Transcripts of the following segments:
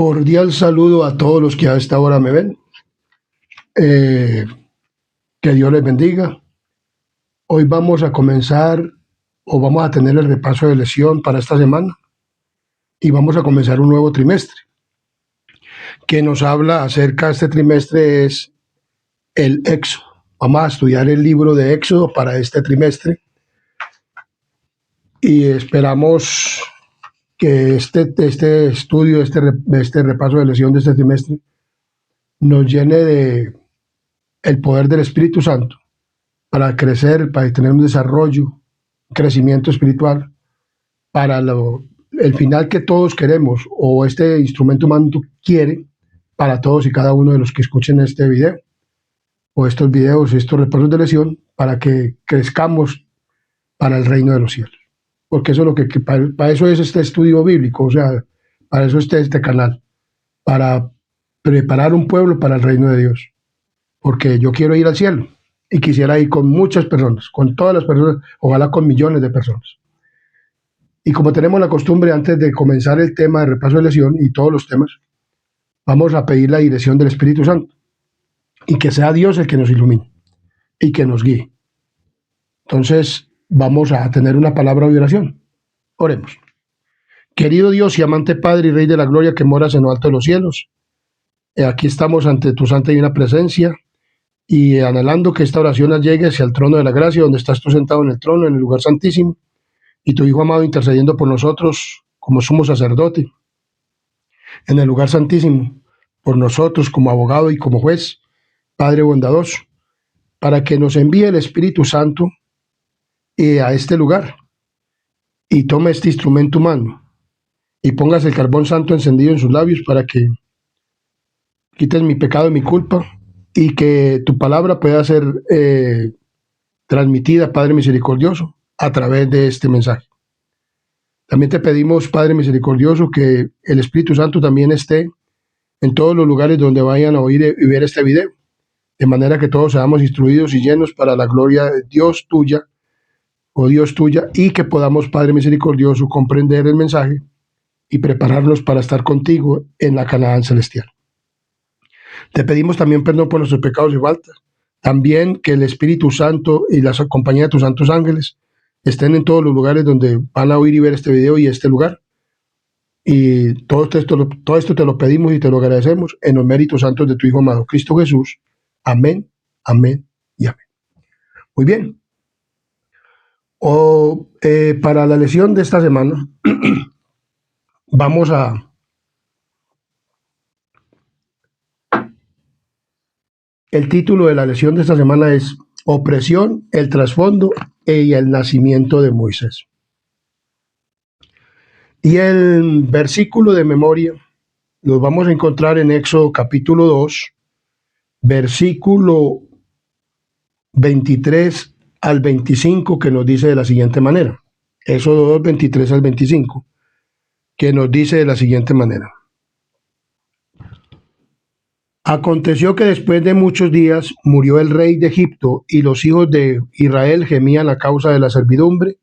Cordial saludo a todos los que a esta hora me ven. Que Dios les bendiga. Hoy vamos a comenzar o vamos a tener el repaso de lección para esta semana y vamos a comenzar un nuevo trimestre que nos habla acerca de este trimestre es el Éxodo. Vamos a estudiar el libro de Éxodo para este trimestre y esperamos que este estudio, este repaso de lección de este trimestre nos llene de el poder del Espíritu Santo para crecer, para tener un desarrollo, un crecimiento espiritual, para el final que todos queremos o este instrumento humano quiere para todos y cada uno de los que escuchen este video o estos videos, estos repasos de lección, para que crezcamos para el reino de los cielos. Porque eso es lo que para eso es este estudio bíblico, o sea, para eso está este canal, para preparar un pueblo para el reino de Dios. Porque yo quiero ir al cielo y quisiera ir con muchas personas, con todas las personas, ojalá con millones de personas. Y como tenemos la costumbre, antes de comenzar el tema de repaso de lección y todos los temas, vamos a pedir la dirección del Espíritu Santo y que sea Dios el que nos ilumine y que nos guíe. Entonces vamos a tener una palabra de oración. Oremos. Querido Dios y amante Padre y Rey de la Gloria que moras en lo alto de los cielos, aquí estamos ante tu santa y divina presencia y anhelando que esta oración llegue hacia el trono de la gracia, donde estás tú sentado en el trono, en el lugar santísimo, y tu Hijo amado intercediendo por nosotros como sumo sacerdote, en el lugar santísimo, por nosotros como abogado y como juez, Padre bondadoso, para que nos envíe el Espíritu Santo a este lugar y tome este instrumento humano y pongas el carbón santo encendido en sus labios para que quites mi pecado y mi culpa y que tu palabra pueda ser transmitida, Padre misericordioso, a través de este mensaje. También te pedimos, Padre misericordioso, que el Espíritu Santo también esté en todos los lugares donde vayan a oír y ver este video, de manera que todos seamos instruidos y llenos para la gloria de Dios tuya, o Dios tuya, y que podamos, Padre misericordioso, comprender el mensaje y prepararnos para estar contigo en la Canaán celestial. Te pedimos también perdón por nuestros pecados y faltas. También que el Espíritu Santo y la compañía de tus santos ángeles estén en todos los lugares donde van a oír y ver este video y este lugar. Y todo esto te lo pedimos y te lo agradecemos en los méritos santos de tu Hijo amado, Cristo Jesús. Amén, amén y amén. Muy bien. Para la lección de esta semana, vamos a el título de la lección de esta semana es Opresión, el trasfondo y el nacimiento de Moisés. Y el versículo de memoria lo vamos a encontrar en Éxodo capítulo 2, versículo 23 al 25, que nos dice de la siguiente manera. Éxodo 2, 23 al 25, que nos dice de la siguiente manera. Aconteció que después de muchos días murió el rey de Egipto, y los hijos de Israel gemían a causa de la servidumbre,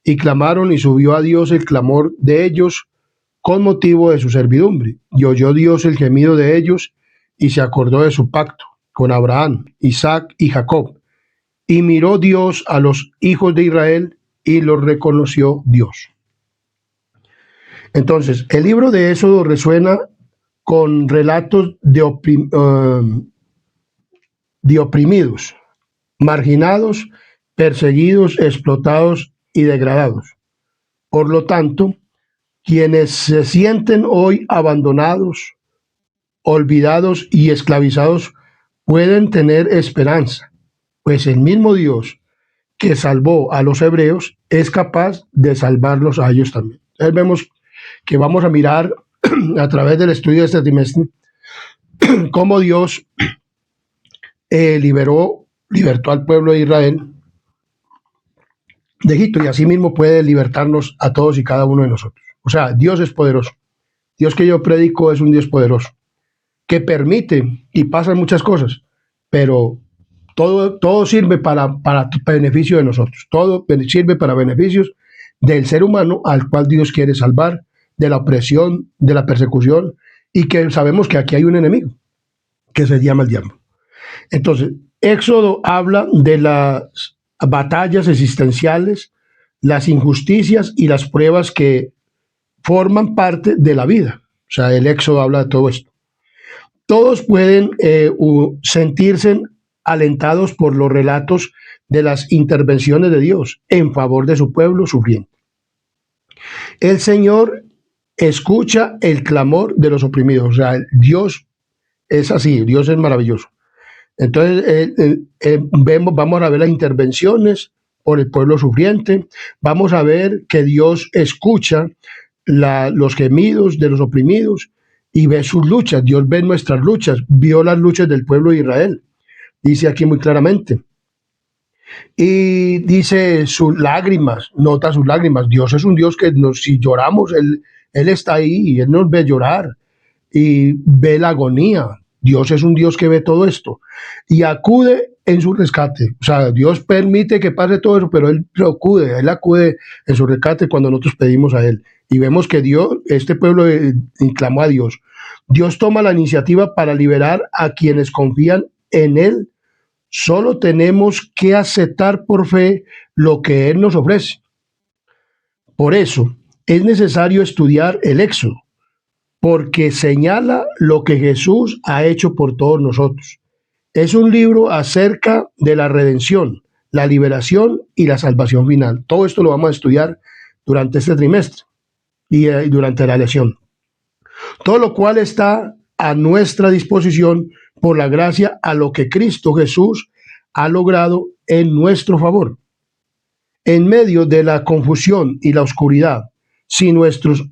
y clamaron, y subió a Dios el clamor de ellos con motivo de su servidumbre. Y oyó Dios el gemido de ellos, y se acordó de su pacto con Abraham, Isaac y Jacob. Y miró Dios a los hijos de Israel, y los reconoció Dios. Entonces, el libro de Éxodo resuena con relatos de oprimidos, marginados, perseguidos, explotados y degradados. Por lo tanto, quienes se sienten hoy abandonados, olvidados y esclavizados pueden tener esperanza, pues el mismo Dios que salvó a los hebreos es capaz de salvarlos a ellos también. Entonces vemos que vamos a mirar a través del estudio de este trimestre cómo Dios libertó al pueblo de Israel de Egipto, y así mismo puede libertarnos a todos y cada uno de nosotros. O sea, Dios es poderoso. Dios que yo predico es un Dios poderoso, que permite y pasan muchas cosas, pero todo sirve para beneficio de nosotros. Todo sirve para beneficios del ser humano al cual Dios quiere salvar de la opresión, de la persecución y que sabemos que aquí hay un enemigo que se llama el diablo. Entonces, Éxodo habla de las batallas existenciales, las injusticias y las pruebas que forman parte de la vida. O sea, el Éxodo habla de todo esto. Todos pueden sentirse alentados por los relatos de las intervenciones de Dios en favor de su pueblo sufriente. El Señor escucha el clamor de los oprimidos. O sea, Dios es así, Dios es maravilloso. Entonces, vamos a ver las intervenciones por el pueblo sufriente, vamos a ver que Dios escucha los gemidos de los oprimidos y ve sus luchas. Dios ve nuestras luchas, vio las luchas del pueblo de Israel, dice aquí muy claramente. Y dice sus lágrimas, nota sus lágrimas. Dios es un Dios que si lloramos, Él está ahí y Él nos ve llorar y ve la agonía. Dios es un Dios que ve todo esto y acude en su rescate. O sea, Dios permite que pase todo eso, pero Él acude en su rescate cuando nosotros pedimos a Él. Y vemos que Dios, este pueblo clamó a Dios. Dios toma la iniciativa para liberar a quienes confían en Él. Solo tenemos que aceptar por fe lo que Él nos ofrece. Por eso es necesario estudiar el Éxodo, porque señala lo que Jesús ha hecho por todos nosotros. Es un libro acerca de la redención, la liberación y la salvación final. Todo esto lo vamos a estudiar durante este trimestre y durante la lección. Todo lo cual está a nuestra disposición por la gracia a lo que Cristo Jesús ha logrado en nuestro favor. En medio de la confusión y la oscuridad, si nuestros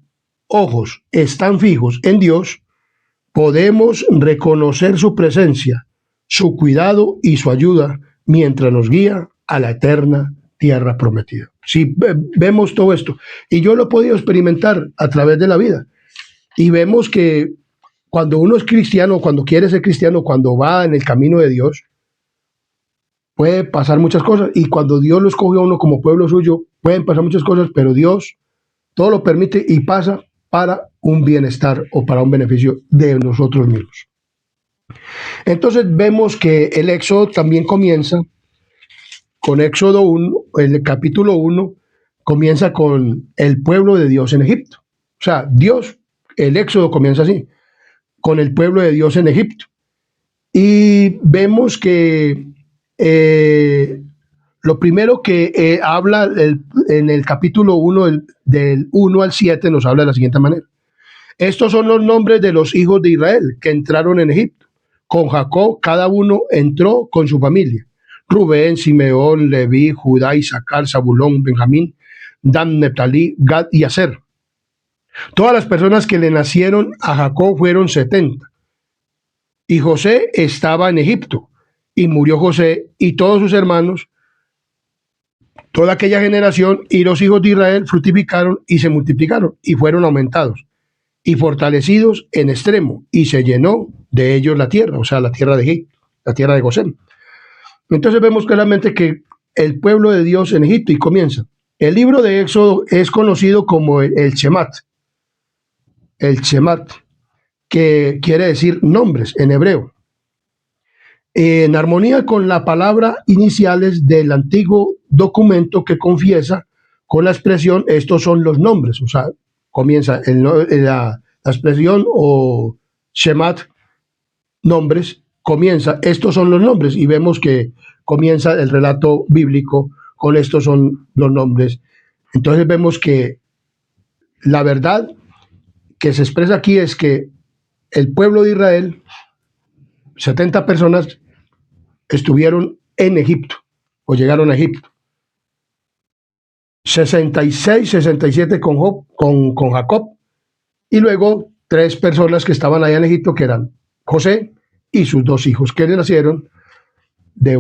ojos están fijos en Dios, podemos reconocer su presencia, su cuidado y su ayuda mientras nos guía a la eterna tierra prometida. Si vemos todo esto, y yo lo he podido experimentar a través de la vida, y vemos que cuando uno es cristiano, cuando quiere ser cristiano, cuando va en el camino de Dios, puede pasar muchas cosas, y cuando Dios lo escogió a uno como pueblo suyo, pueden pasar muchas cosas, pero Dios todo lo permite y pasa para un bienestar o para un beneficio de nosotros mismos. Entonces vemos que el Éxodo también comienza con Éxodo 1, el capítulo 1 comienza con el pueblo de Dios en Egipto. O sea, el Éxodo comienza así, con el pueblo de Dios en Egipto. Y vemos que lo primero que habla en el capítulo 1, del 1 al 7, nos habla de la siguiente manera. Estos son los nombres de los hijos de Israel que entraron en Egipto. Con Jacob, cada uno entró con su familia. Rubén, Simeón, Leví, Judá, Isaacar, Zabulón, Benjamín, Dan, Neftalí, Gad y Aser. Todas las personas que le nacieron a Jacob fueron 70. Y José estaba en Egipto. Y murió José y todos sus hermanos, toda aquella generación, y los hijos de Israel fructificaron y se multiplicaron y fueron aumentados y fortalecidos en extremo, y se llenó de ellos la tierra, o sea, la tierra de Egipto, la tierra de Gosén. Entonces vemos claramente que el pueblo de Dios en Egipto, y comienza. El libro de Éxodo es conocido como el Shemat, que quiere decir nombres en hebreo, en armonía con la palabra iniciales del antiguo documento que confiesa con la expresión estos son los nombres. O sea, comienza la expresión o Shemat, nombres, comienza estos son los nombres, y vemos que comienza el relato bíblico con estos son los nombres. Entonces vemos que la verdad que se expresa aquí es que el pueblo de Israel, 70 personas, estuvieron en Egipto o llegaron a Egipto. 66, 67 con Jacob, y luego 3 personas que estaban allá en Egipto, que eran José y sus 2 hijos, que le nacieron de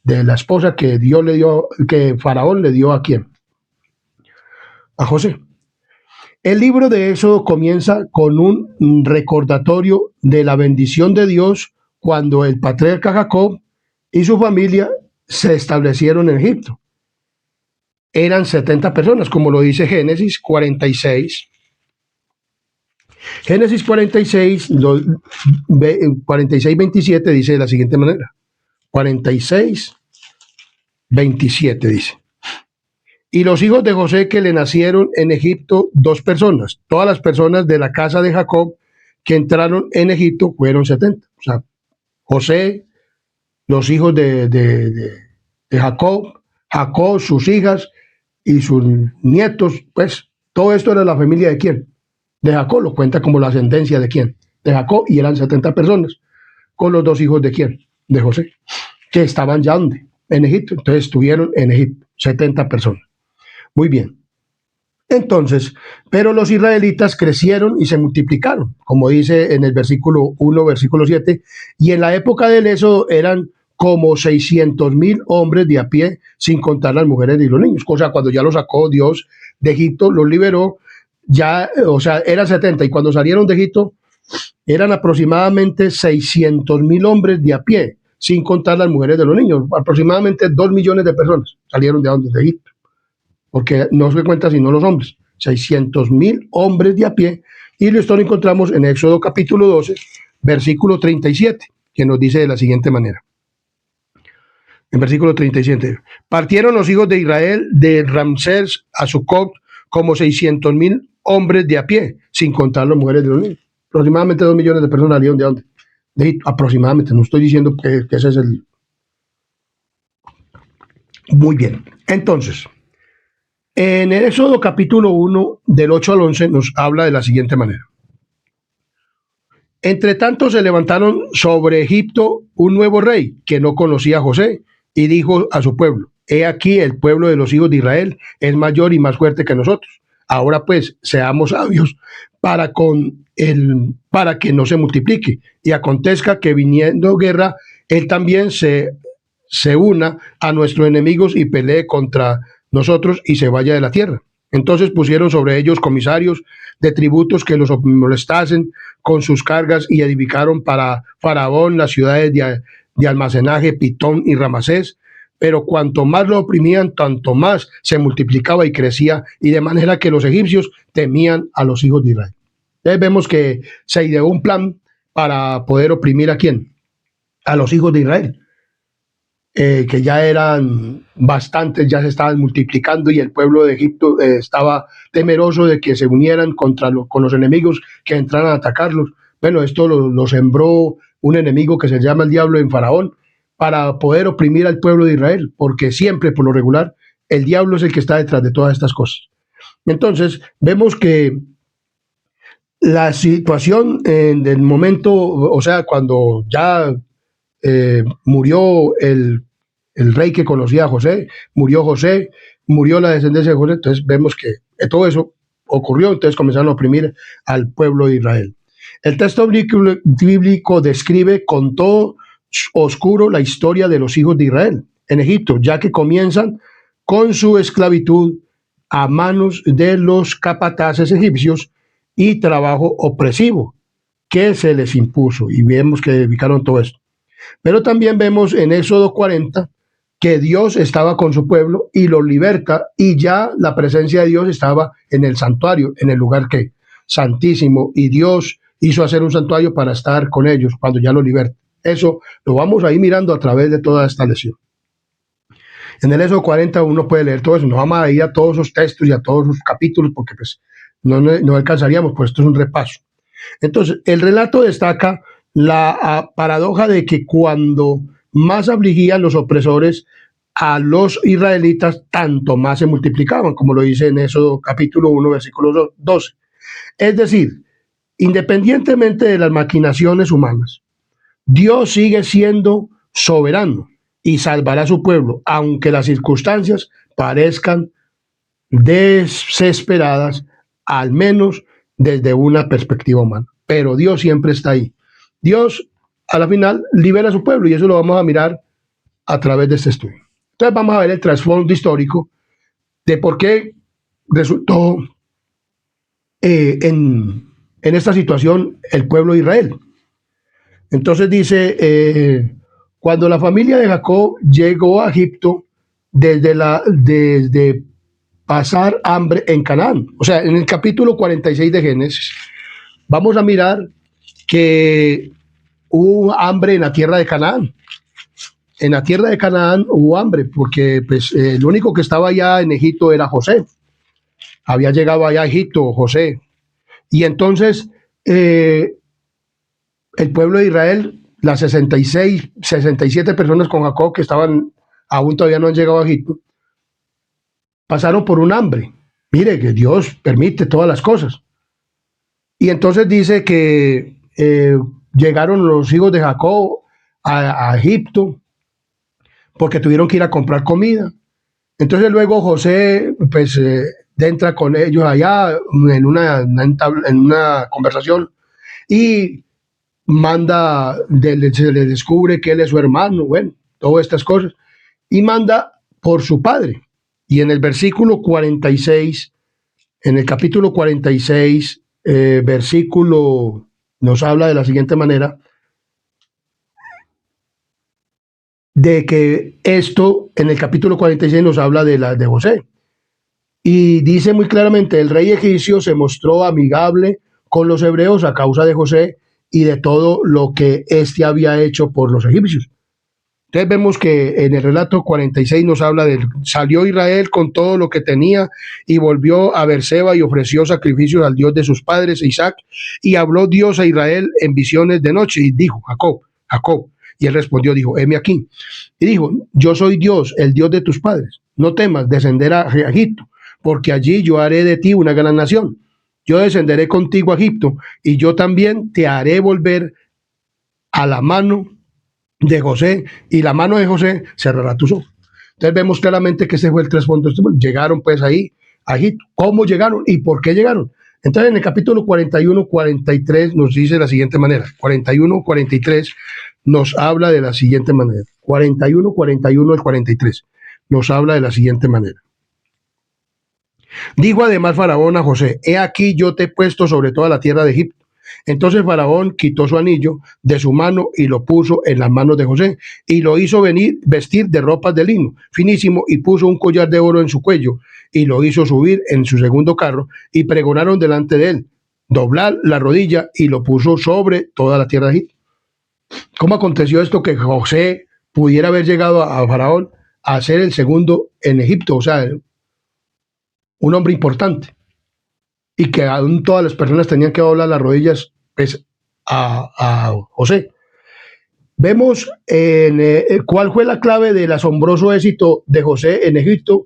la esposa que Dios le dio, que Faraón le dio a quién, a José. El libro de Éxodo comienza con un recordatorio de la bendición de Dios cuando el patriarca Jacob y su familia se establecieron en Egipto. Eran 70 personas, como lo dice Génesis 46. Génesis 46, 46, 27 dice de la siguiente manera. 46, 27 dice. Y los hijos de José que le nacieron en Egipto, 2 personas. Todas las personas de la casa de Jacob que entraron en Egipto fueron 70. O sea, José, los hijos de Jacob, Jacob, sus hijas y sus nietos, pues todo esto era la familia de quién. De Jacob, lo cuenta como la ascendencia de quién. De Jacob, y eran 70 personas. Con los 2 hijos de quién. De José, que estaban ya donde, en Egipto. Entonces estuvieron en Egipto, 70 personas. Muy bien. Entonces, pero los israelitas crecieron y se multiplicaron, como dice en el versículo 1, versículo 7, y en la época del Éxodo eran como 600,000 hombres de a pie, sin contar las mujeres y los niños. O sea, cuando ya los sacó Dios de Egipto, los liberó, ya, o sea, eran 70, y cuando salieron de Egipto, eran aproximadamente 600,000 hombres de a pie, sin contar las mujeres de los niños. Aproximadamente 2 millones de personas salieron de donde, de Egipto, porque no se cuenta sino los hombres. 600,000 hombres de a pie, y esto lo encontramos en Éxodo capítulo 12, versículo 37, que nos dice de la siguiente manera. En versículo 37, partieron los hijos de Israel de Ramsés a Sucot como 600,000 hombres de a pie, sin contar las mujeres de los niños. Aproximadamente 2 millones de personas salieron de dónde. De Egipto, aproximadamente, no estoy diciendo que ese es el... Muy bien, entonces, en el Éxodo capítulo 1, del 8 al 11, nos habla de la siguiente manera. Entre tanto se levantaron sobre Egipto un nuevo rey que no conocía a José, y dijo a su pueblo: he aquí el pueblo de los hijos de Israel es mayor y más fuerte que nosotros. Ahora pues seamos sabios para que no se multiplique, y acontezca que viniendo guerra, él también se una a nuestros enemigos y pelee contra nosotros y se vaya de la tierra. Entonces pusieron sobre ellos comisarios de tributos que los molestasen con sus cargas, y edificaron para Faraón las ciudades de almacenaje, Pitón y Ramasés. Pero cuanto más lo oprimían, tanto más se multiplicaba y crecía, y de manera que los egipcios temían a los hijos de Israel. Entonces vemos que se ideó un plan para poder oprimir ¿a quién? A los hijos de Israel. Que ya eran bastantes, ya se estaban multiplicando, y el pueblo de Egipto estaba temeroso de que se unieran con los enemigos que entraran a atacarlos. Bueno, esto lo sembró un enemigo que se llama el diablo en Faraón, para poder oprimir al pueblo de Israel, porque siempre, por lo regular, el diablo es el que está detrás de todas estas cosas. Entonces, vemos que la situación del momento, o sea, cuando ya murió el rey que conocía a José, murió la descendencia de José, entonces vemos que todo eso ocurrió, entonces comenzaron a oprimir al pueblo de Israel. El texto bíblico describe con todo oscuro la historia de los hijos de Israel en Egipto, ya que comienzan con su esclavitud a manos de los capataces egipcios y trabajo opresivo que se les impuso, y vemos que dedicaron todo esto. Pero también vemos en Éxodo 40 que Dios estaba con su pueblo y los liberta, y ya la presencia de Dios estaba en el santuario, en el lugar que santísimo, y Dios hizo hacer un santuario para estar con ellos cuando ya los liberta. Eso lo vamos a ir mirando a través de toda esta lección. En el Éxodo 40 uno puede leer todo eso. No vamos a ir a todos esos textos y a todos esos capítulos, porque pues no alcanzaríamos, pues esto es un repaso. Entonces, el relato destaca la paradoja de que cuando más afligían los opresores a los israelitas, tanto más se multiplicaban, como lo dice en Éxodo capítulo 1, versículo 12. Es decir, independientemente de las maquinaciones humanas, Dios sigue siendo soberano y salvará a su pueblo, aunque las circunstancias parezcan desesperadas, al menos desde una perspectiva humana. Pero Dios siempre está ahí. Dios, a la final, libera a su pueblo, y eso lo vamos a mirar a través de este estudio. Entonces vamos a ver el trasfondo histórico de por qué resultó en esta situación el pueblo de Israel. Entonces dice, cuando la familia de Jacob llegó a Egipto desde pasar hambre en Canaán, o sea, en el capítulo 46 de Génesis, vamos a mirar que hubo hambre en la tierra de Canaán. En la tierra de Canaán hubo hambre porque pues, el único que estaba allá en Egipto era José. Había llegado allá a Egipto José. Y entonces el pueblo de Israel, las 66, 67 personas con Jacob que estaban, aún todavía no han llegado a Egipto, pasaron por un hambre. Mire que Dios permite todas las cosas. Y entonces dice que llegaron los hijos de Jacob a Egipto porque tuvieron que ir a comprar comida. Entonces luego José pues entra con ellos allá en una conversación y manda, se le descubre que él es su hermano, bueno, todas estas cosas, y manda por su padre. Y en el versículo 46, en el capítulo 46, versículo, nos habla de la siguiente manera, de que esto, en el capítulo 46 nos habla de José. Y dice muy claramente, el rey egipcio se mostró amigable con los hebreos a causa de José y de todo lo que éste había hecho por los egipcios. Entonces vemos que en el relato 46 nos habla de salió Israel con todo lo que tenía y volvió a Beerseba y ofreció sacrificios al Dios de sus padres, Isaac, y habló Dios a Israel en visiones de noche y dijo, Jacob, Jacob. Y él respondió, dijo, heme aquí. Y dijo, yo soy Dios, el Dios de tus padres. No temas descender a Egipto, porque allí yo haré de ti una gran nación. Yo descenderé contigo a Egipto y yo también te haré volver a la mano de José, y la mano de José cerrará tus ojos. Entonces vemos claramente que ese fue el trasfondo. Llegaron pues ahí a Egipto. ¿Cómo llegaron y por qué llegaron? Entonces en el capítulo 41, 43 nos dice de la siguiente manera. 41, 43 nos habla de la siguiente manera. 41, 41 al 43 nos habla de la siguiente manera. Dijo además Faraón a José, he aquí yo te he puesto sobre toda la tierra de Egipto. Entonces Faraón quitó su anillo de su mano y lo puso en las manos de José y lo hizo vestir de ropas de lino finísimo y puso un collar de oro en su cuello y lo hizo subir en su segundo carro y pregonaron delante de él, doblar la rodilla y lo puso sobre toda la tierra de Egipto. ¿Cómo aconteció esto que José pudiera haber llegado a Faraón a ser el segundo en Egipto? O sea, un hombre importante. Y que aún todas las personas tenían que doblar las rodillas pues, a José. Vemos cuál fue la clave del asombroso éxito de José en Egipto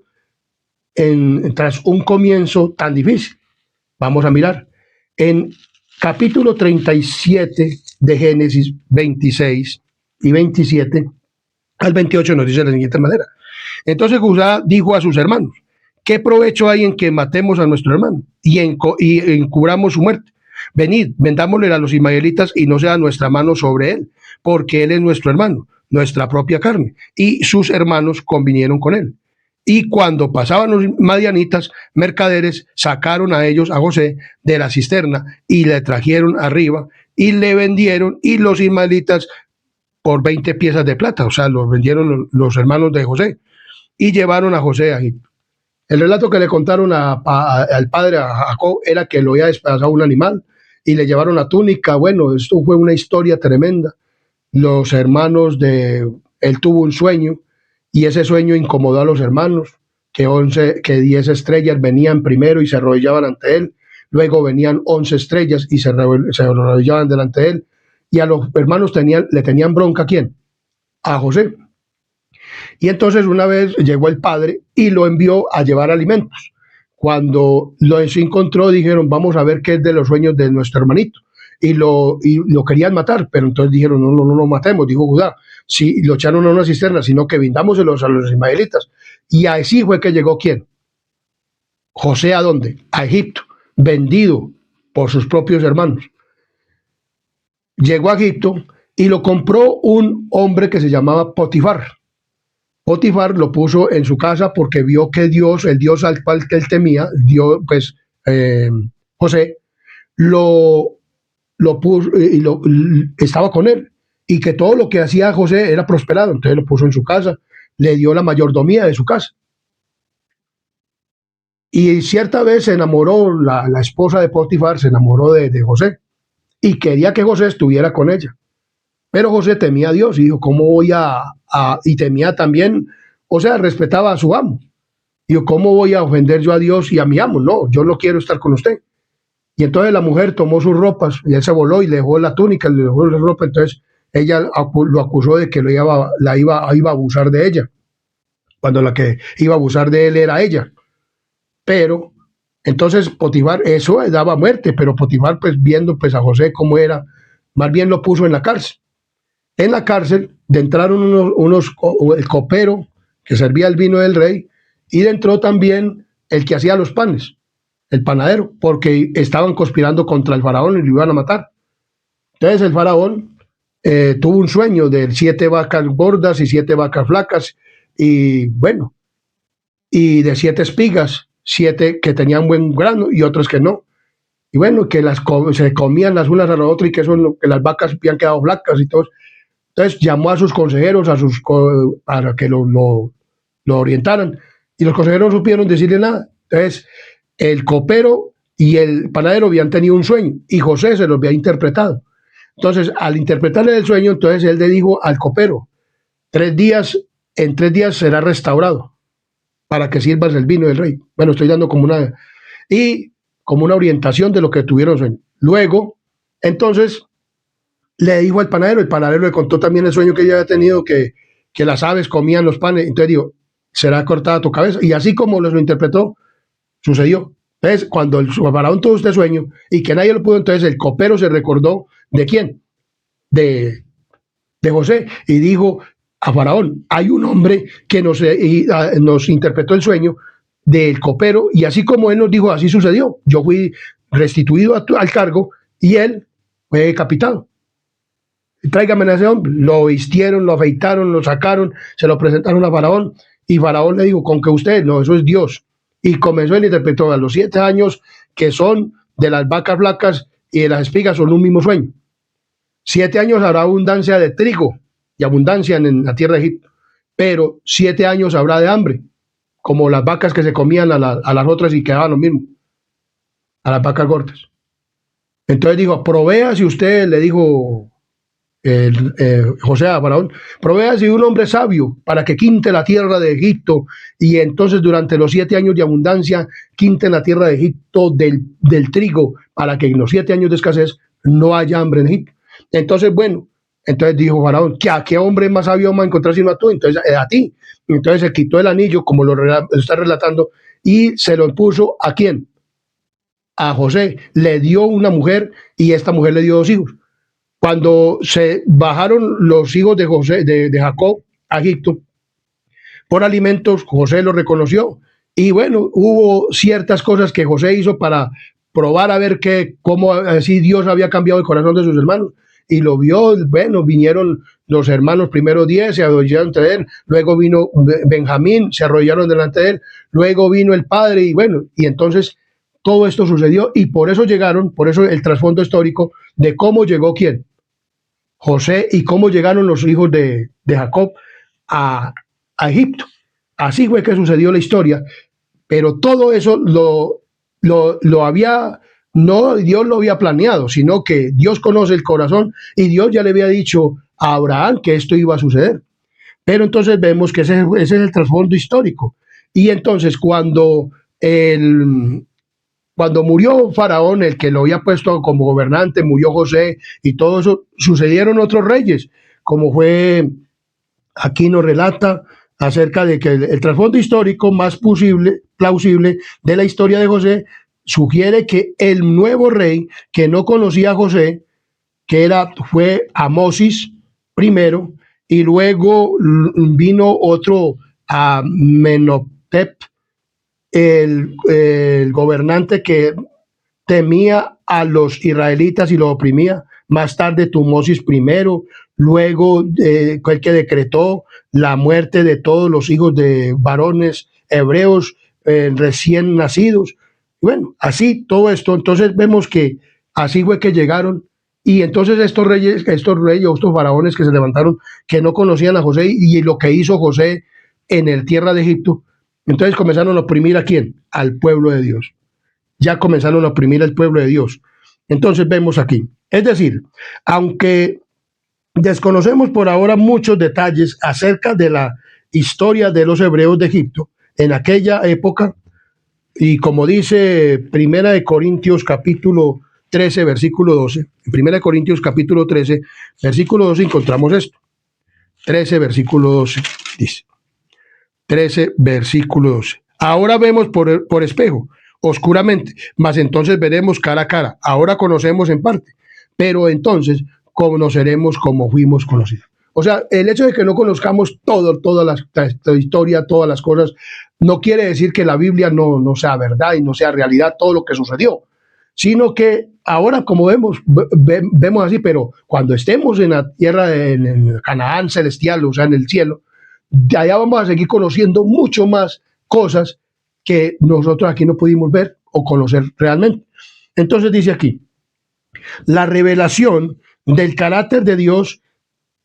tras un comienzo tan difícil. Vamos a mirar. En capítulo 37 de Génesis 26 y 27 al 28 nos dice de la siguiente manera. Entonces Judá dijo a sus hermanos, ¿qué provecho hay en que matemos a nuestro hermano y encubramos su muerte? Venid, vendámosle a los ismaelitas y no sea nuestra mano sobre él, porque él es nuestro hermano, nuestra propia carne. Y sus hermanos convinieron con él. Y cuando pasaban los madianitas, mercaderes, sacaron a ellos, a José, de la cisterna y le trajeron arriba y le vendieron, y los ismaelitas por 20 piezas de plata, o sea, los vendieron los hermanos de José, y llevaron a José a Egipto. El relato que le contaron al padre, a Jacob, era que lo había despedazado un animal y le llevaron la túnica. Bueno, esto fue una historia tremenda. Los hermanos él tuvo un sueño y ese sueño incomodó a los hermanos, que 10 estrellas venían primero y se arrodillaban ante él. Luego venían 11 estrellas y se arrodillaban delante de él. Y a los hermanos le tenían bronca, ¿a quién? A José. Y entonces una vez llegó el padre y lo envió a llevar alimentos. Cuando lo encontró, dijeron, vamos a ver qué es de los sueños de nuestro hermanito. Y lo querían matar, pero entonces dijeron, no lo matemos, dijo Judá. Si lo echaron a una cisterna, sino que vendámoselos a los ismaelitas. Y así fue que llegó ¿quién? José, ¿a dónde? A Egipto, vendido por sus propios hermanos. Llegó a Egipto y lo compró un hombre que se llamaba Potifar. Potifar lo puso en su casa porque vio que Dios, el Dios al cual él temía, Dios, pues José, lo puso y estaba con él, y que todo lo que hacía José era prosperado. Entonces lo puso en su casa, le dio la mayordomía de su casa. Y cierta vez se enamoró, la esposa de Potifar se enamoró de José, y quería que José estuviera con ella. Pero José temía a Dios y dijo, ¿cómo voy y temía también, o sea, respetaba a su amo. Dijo, ¿cómo voy a ofender yo a Dios y a mi amo? No, yo no quiero estar con usted. Y entonces la mujer tomó sus ropas y él se voló y le dejó la túnica, le dejó la ropa. Entonces ella lo acusó de que iba a abusar de ella, cuando la que iba a abusar de él era ella. Pero entonces Potifar, eso daba muerte, pero Potifar, pues viendo pues a José cómo era, más bien lo puso en la cárcel. En la cárcel entraron el copero que servía el vino del rey, y entró también el que hacía los panes, el panadero, porque estaban conspirando contra el faraón y lo iban a matar. Entonces el faraón tuvo un sueño de 7 vacas gordas y 7 vacas flacas, y bueno, y de 7 espigas, 7 que tenían buen grano y otras que no. Y bueno, que se comían las unas a las otras, y que, que las vacas habían quedado flacas y todo. Entonces llamó a sus consejeros para que lo orientaran, y los consejeros no supieron decirle nada. Entonces el copero y el panadero habían tenido un sueño y José se los había interpretado. Entonces, al interpretarle el sueño, entonces él le dijo al copero, en 3 días será restaurado para que sirvas el vino del rey. Bueno, estoy dando como una orientación de lo que tuvieron sueño. Luego, entonces, le dijo al panadero, el panadero le contó también el sueño que ella había tenido, que las aves comían los panes. Entonces dijo, será cortada tu cabeza. Y así como lo interpretó, sucedió. Entonces, cuando el faraón tuvo este sueño y que nadie lo pudo, entonces el copero se recordó de quién, de José, y dijo a faraón, hay un hombre que nos interpretó el sueño del copero, y así como él nos dijo, así sucedió. Yo fui restituido al cargo y él fue decapitado. Tráigame a ese hombre. Lo vistieron, lo afeitaron, lo sacaron, se lo presentaron a faraón, y faraón le dijo, con que usted, no, eso es Dios. Y comenzó, él interpretó a los 7 años que son de las vacas flacas y de las espigas, son un mismo sueño. 7 años habrá abundancia de trigo y abundancia en la tierra de Egipto, pero 7 años habrá de hambre, como las vacas que se comían a las otras y quedaban lo mismo, a las vacas gordas. Entonces dijo, provea si usted, le dijo José a faraón, provea si un hombre sabio para que quinte la tierra de Egipto, y entonces durante los 7 años de abundancia quinte la tierra de Egipto del trigo, para que en los 7 años de escasez no haya hambre en Egipto. Entonces, bueno, entonces dijo faraón, ¿a qué hombre más sabio vamos a encontrar sino a tú? Entonces, a ti. Entonces se quitó el anillo, como lo está relatando, y se lo puso ¿a quién? A José. Le dio una mujer, y esta mujer le dio 2 hijos. Cuando se bajaron los hijos de José, de Jacob a Egipto por alimentos, José lo reconoció. Y bueno, hubo ciertas cosas que José hizo para probar a ver cómo así Dios había cambiado el corazón de sus hermanos. Y lo vio, bueno, vinieron los hermanos, primero 10, se arrodillaron ante él, luego vino Benjamín, se arrodillaron delante de él, luego vino el padre, y bueno, y entonces todo esto sucedió, y por eso el trasfondo histórico de cómo llegó quién, José, y cómo llegaron los hijos de Jacob a Egipto. Así fue que sucedió la historia, pero todo eso lo había, no Dios lo había planeado, sino que Dios conoce el corazón, y Dios ya le había dicho a Abraham que esto iba a suceder. Pero entonces vemos que ese es el trasfondo histórico. Y entonces cuando murió Faraón, el que lo había puesto como gobernante, murió José, y todo eso, sucedieron otros reyes, como fue, aquí nos relata acerca de que el trasfondo histórico más plausible de la historia de José sugiere que el nuevo rey, que no conocía a José, fue Amosis primero, y luego vino otro Amenhotep, el gobernante que temía a los israelitas y los oprimía. Más tarde Tutmosis primero, luego el que decretó la muerte de todos los hijos de varones hebreos recién nacidos. Bueno, así todo esto. Entonces vemos que así fue que llegaron, y entonces estos reyes, estos faraones que se levantaron, que no conocían a José y lo que hizo José en el tierra de Egipto, entonces comenzaron a oprimir ¿a quién? Al pueblo de Dios. Ya comenzaron a oprimir al pueblo de Dios. Entonces vemos aquí, Es decir, aunque desconocemos por ahora muchos detalles acerca de la historia de los hebreos de Egipto en aquella época, y como dice Primera de Corintios capítulo 13, versículo 12, en Primera de Corintios capítulo 13, versículo 12 encontramos esto. 13, versículo 12, dice. 13, versículo 12. Ahora vemos por espejo, oscuramente, mas entonces veremos cara a cara. Ahora conocemos en parte, pero entonces conoceremos como fuimos conocidos. O sea, el hecho de que no conozcamos toda la historia, todas las cosas, no quiere decir que la Biblia no sea verdad y no sea realidad todo lo que sucedió, sino que ahora, como vemos así, pero cuando estemos en la tierra, en Canaán celestial, o sea, en el cielo, de allá vamos a seguir conociendo mucho más cosas que nosotros aquí no pudimos ver o conocer realmente. Entonces dice aquí, la revelación del carácter de Dios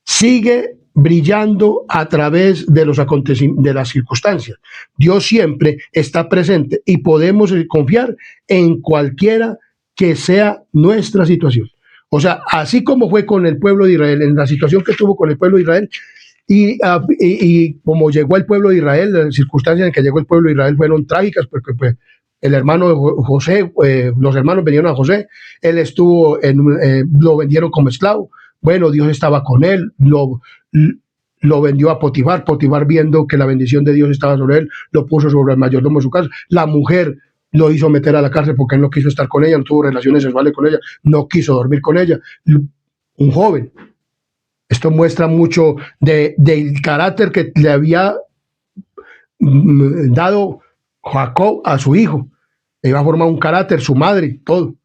sigue brillando a través de los acontecimientos, de las circunstancias. Dios siempre está presente y podemos confiar en cualquiera que sea nuestra situación. O sea, así como fue con el pueblo de Israel, en la situación que tuvo con el pueblo de Israel, y como llegó el pueblo de Israel, las circunstancias en que llegó el pueblo de Israel fueron trágicas, porque pues, el hermano de José, los hermanos vendieron a José, él estuvo, lo vendieron como esclavo. Bueno, Dios estaba con él, lo vendió a Potifar. Potifar, viendo que la bendición de Dios estaba sobre él, lo puso sobre el mayordomo de su casa. La mujer lo hizo meter a la cárcel porque él no quiso estar con ella, no tuvo relaciones sexuales con ella, no quiso dormir con ella. Un joven. Esto muestra mucho del carácter que le había dado Jacob a su hijo. Le iba a formar un carácter, su madre, todo,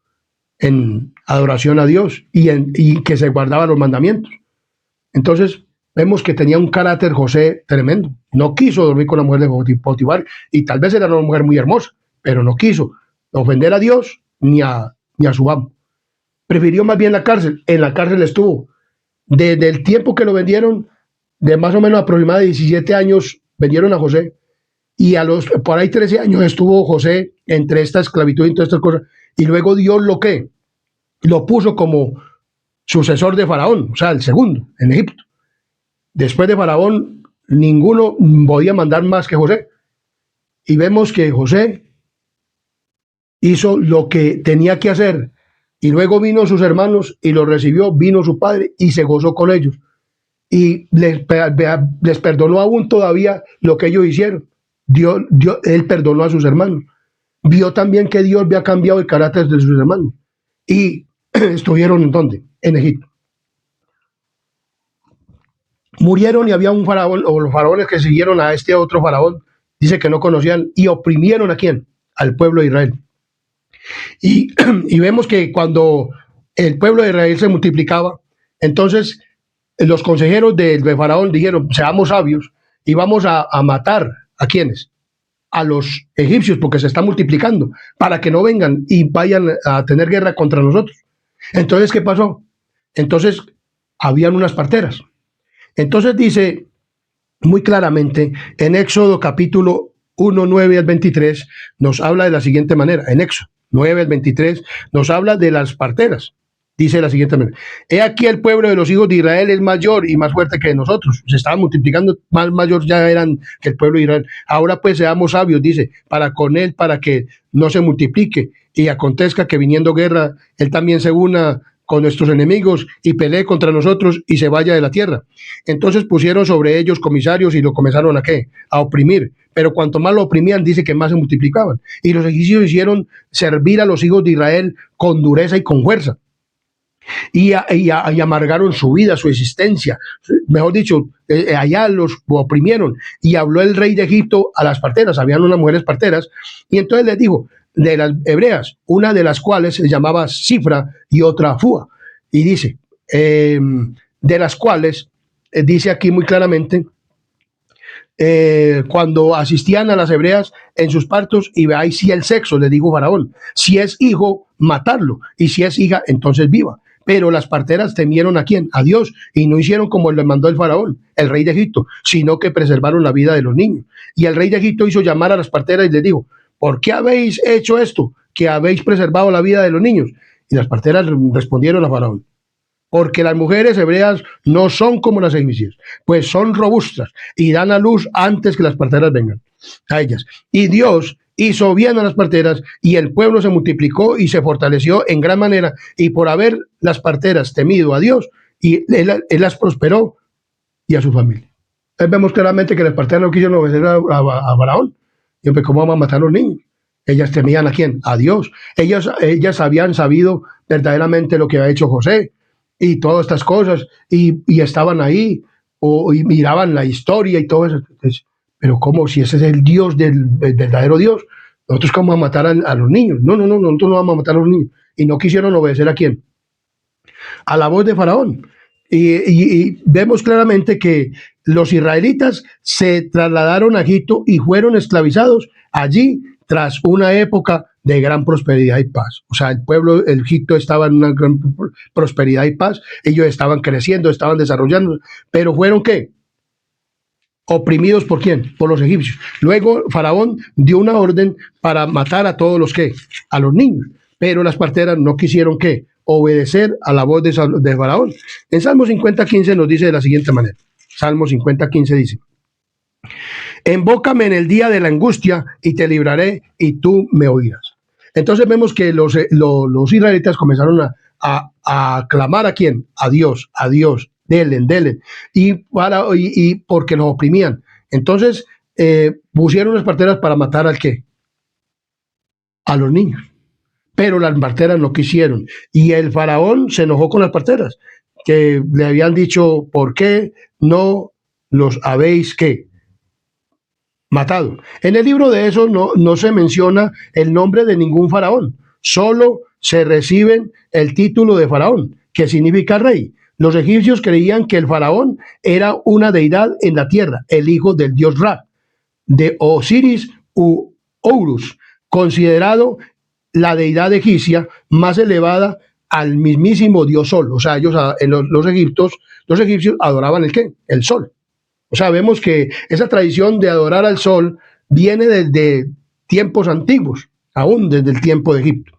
en adoración a Dios y que se guardaba los mandamientos. Entonces, vemos que tenía un carácter José tremendo. No quiso dormir con la mujer de Potifar, y tal vez era una mujer muy hermosa, pero no quiso ofender a Dios ni a su amo. Prefirió más bien la cárcel. En la cárcel estuvo. Desde el tiempo que lo vendieron, de más o menos aproximadamente 17 años, vendieron a José. Y por ahí 13 años estuvo José entre esta esclavitud y todas estas cosas. Y luego Dios lo puso como sucesor de Faraón, o sea, el segundo en Egipto. Después de Faraón, ninguno podía mandar más que José. Y vemos que José hizo lo que tenía que hacer. Y luego vino sus hermanos y lo recibió, vino su padre y se gozó con ellos. Y les perdonó aún todavía lo que ellos hicieron. Él perdonó a sus hermanos. Vio también que Dios había cambiado el carácter de sus hermanos. Y estuvieron ¿en dónde? En Egipto. Murieron y había un faraón, o los faraones que siguieron a este otro faraón, dice que no conocían, y oprimieron ¿a quién? Al pueblo de Israel. Y vemos que cuando el pueblo de Israel se multiplicaba, entonces los consejeros de Faraón dijeron, seamos sabios y vamos a matar ¿a quiénes? A los egipcios, porque se está multiplicando, para que no vengan y vayan a tener guerra contra nosotros. Entonces, ¿qué pasó? Entonces, habían unas parteras. Entonces dice muy claramente en Éxodo capítulo 1, 9 al 23, nos habla de la siguiente manera. En Éxodo 9 al 23 nos habla de las parteras. Dice de la siguiente manera: he aquí el pueblo de los hijos de Israel es mayor y más fuerte que nosotros. Se estaban multiplicando, más mayor ya eran que el pueblo de Israel. Ahora pues seamos sabios, dice, para con él, para que no se multiplique y acontezca que viniendo guerra, él también se una con nuestros enemigos y pelee contra nosotros y se vaya de la tierra. Entonces pusieron sobre ellos comisarios y lo comenzaron ¿a qué? A oprimir. Pero cuanto más lo oprimían, dice que más se multiplicaban. Y los egipcios hicieron servir a los hijos de Israel con dureza y con fuerza. Y amargaron su vida, su existencia. Mejor dicho, allá los oprimieron. Y habló el rey de Egipto a las parteras, habían unas mujeres parteras, y entonces les dijo, de las hebreas, una de las cuales se llamaba Cifra y otra Fua. Y dice, de las cuales, dice aquí muy claramente, cuando asistían a las hebreas en sus partos, y veáis si el sexo, le dijo Faraón, si es hijo, matarlo, y si es hija, entonces viva. Pero las parteras temieron ¿a quién? A Dios, y no hicieron como le mandó el Faraón, el rey de Egipto, sino que preservaron la vida de los niños. Y el rey de Egipto hizo llamar a las parteras y les dijo, ¿por qué habéis hecho esto? Que habéis preservado la vida de los niños. Y las parteras respondieron a Faraón: porque las mujeres hebreas no son como las egipcias, pues son robustas y dan a luz antes que las parteras vengan a ellas. Y Dios hizo bien a las parteras, y el pueblo se multiplicó y se fortaleció en gran manera, y por haber las parteras temido a Dios, y él las prosperó y a su familia. Entonces vemos claramente que las parteras no quisieron obedecer a Faraón. Y pues, ¿cómo vamos a matar a los niños? Ellas temían ¿a quién? A Dios. Ellas habían sabido verdaderamente lo que había hecho José y todas estas cosas, y estaban ahí, y miraban la historia y todo eso. Entonces, pero ¿cómo? Si ese es el Dios el verdadero Dios, nosotros ¿cómo vamos a matar a los niños? No, nosotros no vamos a matar a los niños. Y no quisieron obedecer ¿a quién? A la voz de Faraón. Y vemos claramente que los israelitas se trasladaron a Egipto y fueron esclavizados allí tras una época de gran prosperidad y paz. O sea, el pueblo de Egipto estaba en una gran prosperidad y paz. Ellos estaban creciendo, estaban desarrollando, pero fueron ¿qué? Oprimidos ¿por quién? Por los egipcios. Luego Faraón dio una orden para matar a todos los ¿qué? A los niños. Pero las parteras no quisieron ¿qué? Obedecer a la voz de Faraón. En Salmo 50:15 nos dice de la siguiente manera. Salmo 50:15 dice: invócame en el día de la angustia y te libraré y tú me oirás. Entonces vemos que los israelitas comenzaron a clamar ¿a quién? A Dios, denle, y porque los oprimían. Entonces pusieron las parteras para matar ¿al qué? A los niños. Pero las parteras no quisieron. Y el faraón se enojó con las parteras, que le habían dicho: ¿por qué no los habéis ¿qué? Matado. En el libro de eso no se menciona el nombre de ningún faraón, solo se reciben el título de faraón, que significa rey. Los egipcios creían que el faraón era una deidad en la tierra, el hijo del dios Ra, de Osiris u Horus, considerado la deidad egipcia más elevada al mismísimo dios Sol. O sea, ellos, los egipcios adoraban ¿el qué? El Sol. O sea, vemos que esa tradición de adorar al sol viene desde tiempos antiguos, aún desde el tiempo de Egipto.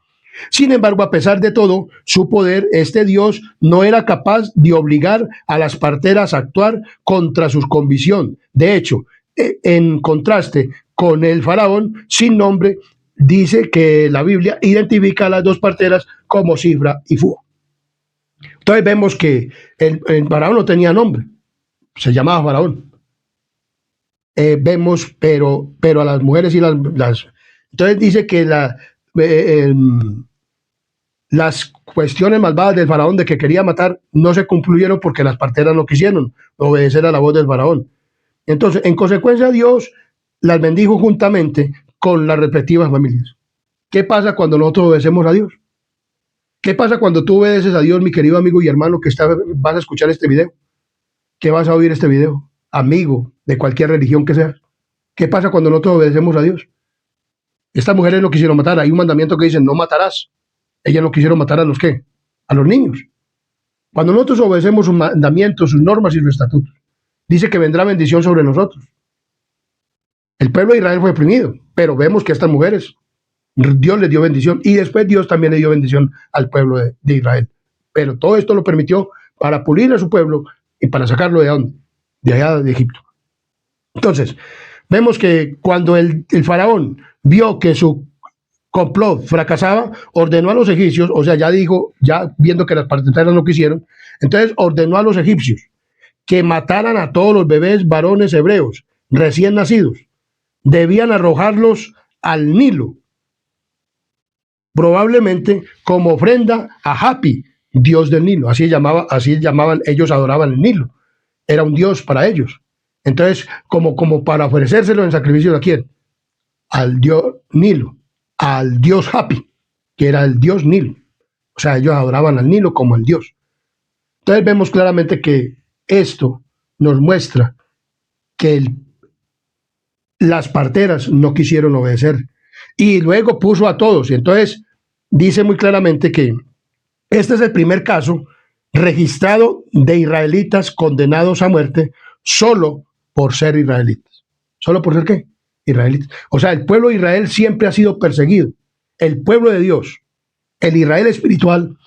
Sin embargo, a pesar de todo su poder, este Dios no era capaz de obligar a las parteras a actuar contra su convicción. De hecho, en contraste con el faraón sin nombre, dice que la Biblia identifica a las dos parteras como Cifra y Fua. Entonces vemos que el faraón no tenía nombre, se llamaba faraón. Vemos, pero a las mujeres y las entonces dice que las cuestiones malvadas del faraón de que quería matar no se cumplieron porque las parteras no quisieron obedecer a la voz del faraón. Entonces, en consecuencia, Dios las bendijo juntamente con las respectivas familias. ¿Qué pasa cuando nosotros obedecemos a Dios? ¿Qué pasa cuando tú obedeces a Dios, mi querido amigo y hermano que vas a escuchar este video? ¿Qué vas a oír este video? Amigo de cualquier religión que seas. ¿Qué pasa cuando nosotros obedecemos a Dios? Estas mujeres no quisieron matar. Hay un mandamiento que dice: no matarás. Ellas no quisieron matar a los ¿qué? A los niños. Cuando nosotros obedecemos sus mandamientos, sus normas y sus estatutos, dice que vendrá bendición sobre nosotros. El pueblo de Israel fue oprimido, pero vemos que estas mujeres, Dios les dio bendición, y después Dios también le dio bendición al pueblo de Israel. Pero todo esto lo permitió para pulir a su pueblo y para sacarlo de ¿dónde? De allá de Egipto. Entonces, vemos que cuando el faraón vio que su complot fracasaba, ordenó a los egipcios, o sea, ya viendo que las parteras no quisieron, entonces ordenó a los egipcios que mataran a todos los bebés varones hebreos recién nacidos. Debían arrojarlos al Nilo, probablemente como ofrenda a Hapi, dios del Nilo. Así llamaban, ellos adoraban el Nilo. Era un dios para ellos. Entonces, como para ofrecérselo en sacrificio ¿a quién? Al dios Nilo, al dios Hapi, que era el dios Nilo. O sea, ellos adoraban al Nilo como el dios. Entonces vemos claramente que esto nos muestra que las parteras no quisieron obedecer. Y luego puso a todos. Y entonces dice muy claramente que este es el primer caso registrado de israelitas condenados a muerte solo por ser israelitas. ¿Solo por ser qué? Israelitas. O sea, el pueblo de Israel siempre ha sido perseguido. El pueblo de Dios el Israel espiritual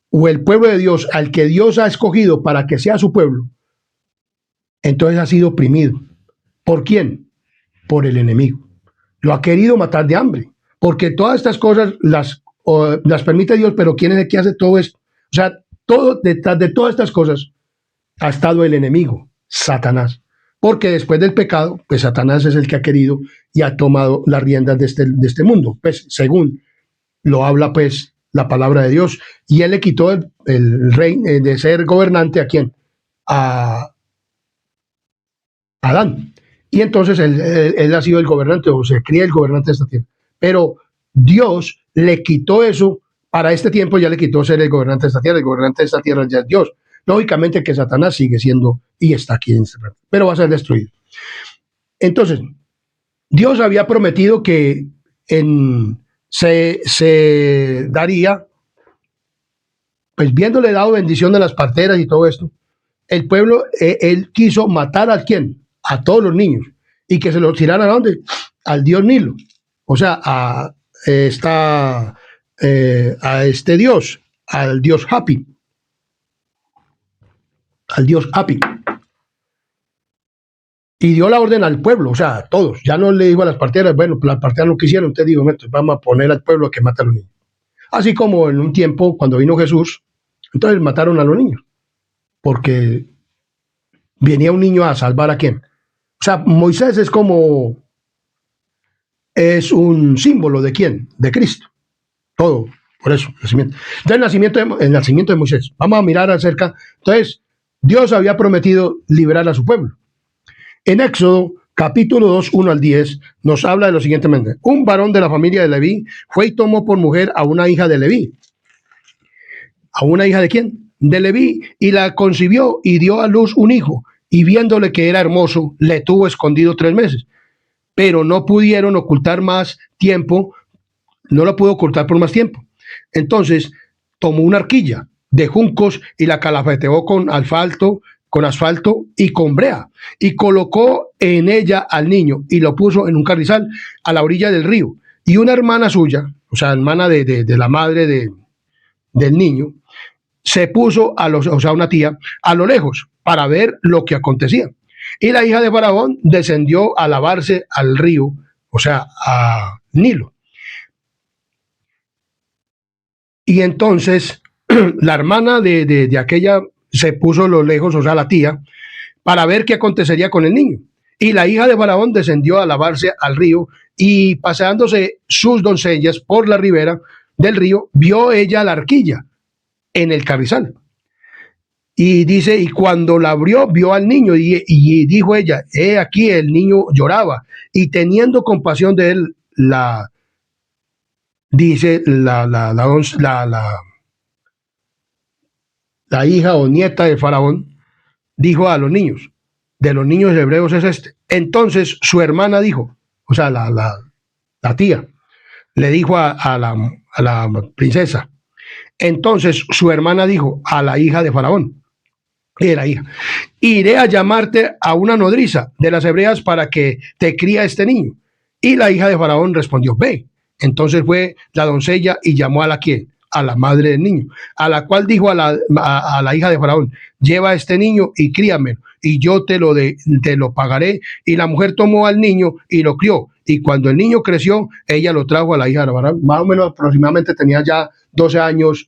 o el pueblo de Dios al que Dios ha escogido para que sea su pueblo, entonces ha sido oprimido. ¿Por quién? Por el enemigo. Lo ha querido matar de hambre, porque todas estas cosas las permite Dios, pero ¿quién es el que hace todo esto? O sea, todo detrás de todas estas cosas ha estado el enemigo, Satanás. Porque después del pecado, pues Satanás es el que ha querido y ha tomado las riendas de este mundo, pues según lo habla pues la palabra de Dios. Y él le quitó el rey de ser gobernante ¿a quién? A Adán. Y entonces él ha sido el gobernante, o se cría el gobernante de esta tierra. Pero Dios le quitó eso, para este tiempo ya le quitó ser el gobernante de esta tierra. El gobernante de esta tierra ya es Dios. Lógicamente que Satanás sigue siendo y está aquí en este planeta, pero va a ser destruido. Entonces, Dios había prometido que se daría, pues viéndole dado bendición de las parteras y todo esto, el pueblo, él quiso matar ¿a quién? A todos los niños, y que se los tiraran ¿a dónde? Al dios Nilo, o sea, a este dios, al dios Hapi, y dio la orden al pueblo, o sea, a todos. Ya no le dijo a las parteras, bueno, las parteras no quisieron, entonces digo, vamos a poner al pueblo a que mate a los niños. Así como en un tiempo, cuando vino Jesús, entonces mataron a los niños, porque venía un niño a salvar ¿a quién? O sea, Moisés es un símbolo ¿de quién? De Cristo. Todo, por eso, nacimiento. Entonces, el nacimiento de Moisés. Vamos a mirar acerca. Entonces, Dios había prometido liberar a su pueblo. En Éxodo, capítulo 2, 1 al 10, nos habla de lo siguiente: un varón de la familia de Leví fue y tomó por mujer a una hija de Leví. ¿A una hija de quién? De Leví, y la concibió y dio a luz un hijo, y viéndole que era hermoso, le tuvo escondido 3 meses. Pero no pudieron ocultar más tiempo, no la pudo ocultar por más tiempo. Entonces tomó una arquilla de juncos y la calafeteó con asfalto y con brea, y colocó en ella al niño y lo puso en un carrizal a la orilla del río. Y una hermana suya, o sea, hermana de la madre del niño, se puso o sea, una tía, a lo lejos para ver lo que acontecía. Y la hija de Faraón descendió a lavarse al río, o sea, a Nilo. Y entonces la hermana de aquella se puso a lo lejos, o sea, la tía, para ver qué acontecería con el niño. Y la hija de Faraón descendió a lavarse al río, y paseándose sus doncellas por la ribera del río, vio ella la arquilla en el carrizal. Y dice, y cuando la abrió, vio al niño, y dijo ella, he aquí el niño lloraba, y teniendo compasión de él, dice la hija o nieta de Faraón, dijo a los niños, de los niños hebreos es este. Entonces su hermana dijo, o sea, la tía, le dijo a la princesa. Entonces su hermana dijo a la hija de Faraón, era hija, iré a llamarte a una nodriza de las hebreas para que te cría este niño. Y la hija de Faraón respondió, ve. Entonces fue la doncella y llamó a la quién, a la madre del niño, a la cual dijo a la hija de Faraón, lleva a este niño y críamelo, y yo te lo pagaré. Y la mujer tomó al niño y lo crió, y cuando el niño creció, ella lo trajo a la hija de Faraón. Más o menos aproximadamente tenía ya 12 años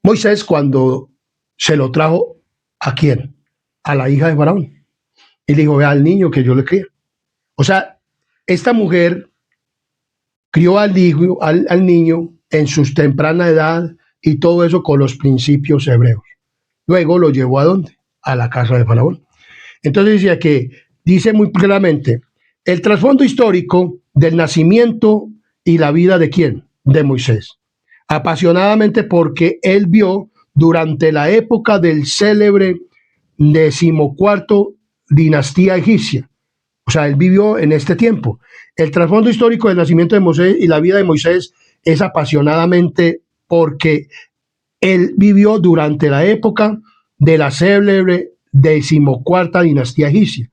Moisés, cuando se lo trajo ¿a quién? A la hija de Faraón. Y le dijo, ve al niño que yo le cría. O sea, esta mujer crió al niño en su temprana edad y todo eso con los principios hebreos. Luego lo llevó ¿a dónde? A la casa de Faraón. Entonces dice muy claramente el trasfondo histórico del nacimiento y la vida ¿de quién? De Moisés. Apasionadamente, porque él vio durante la época del célebre 14ª dinastía egipcia. O sea, él vivió en este tiempo. El trasfondo histórico del nacimiento de Moisés y la vida de Moisés es apasionadamente porque él vivió durante la época de la célebre 14ª dinastía egipcia.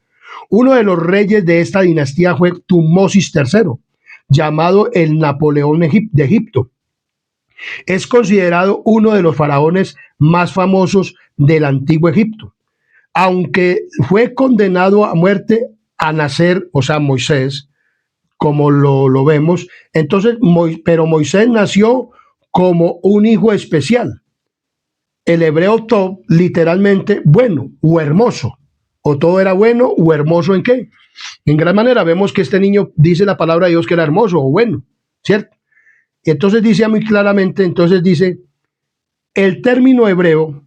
Uno de los reyes de esta dinastía fue Tutmosis III, llamado el Napoleón de Egipto. Es considerado uno de los faraones más famosos del antiguo Egipto. Aunque fue condenado a muerte a nacer, o sea, Moisés, como lo vemos, entonces, pero Moisés nació como un hijo especial. El hebreo Tov, literalmente, bueno o hermoso. O todo era bueno o hermoso en qué. En gran manera vemos que este niño dice la palabra de Dios que era hermoso o bueno, ¿cierto? Y entonces dice muy claramente, entonces dice, el término hebreo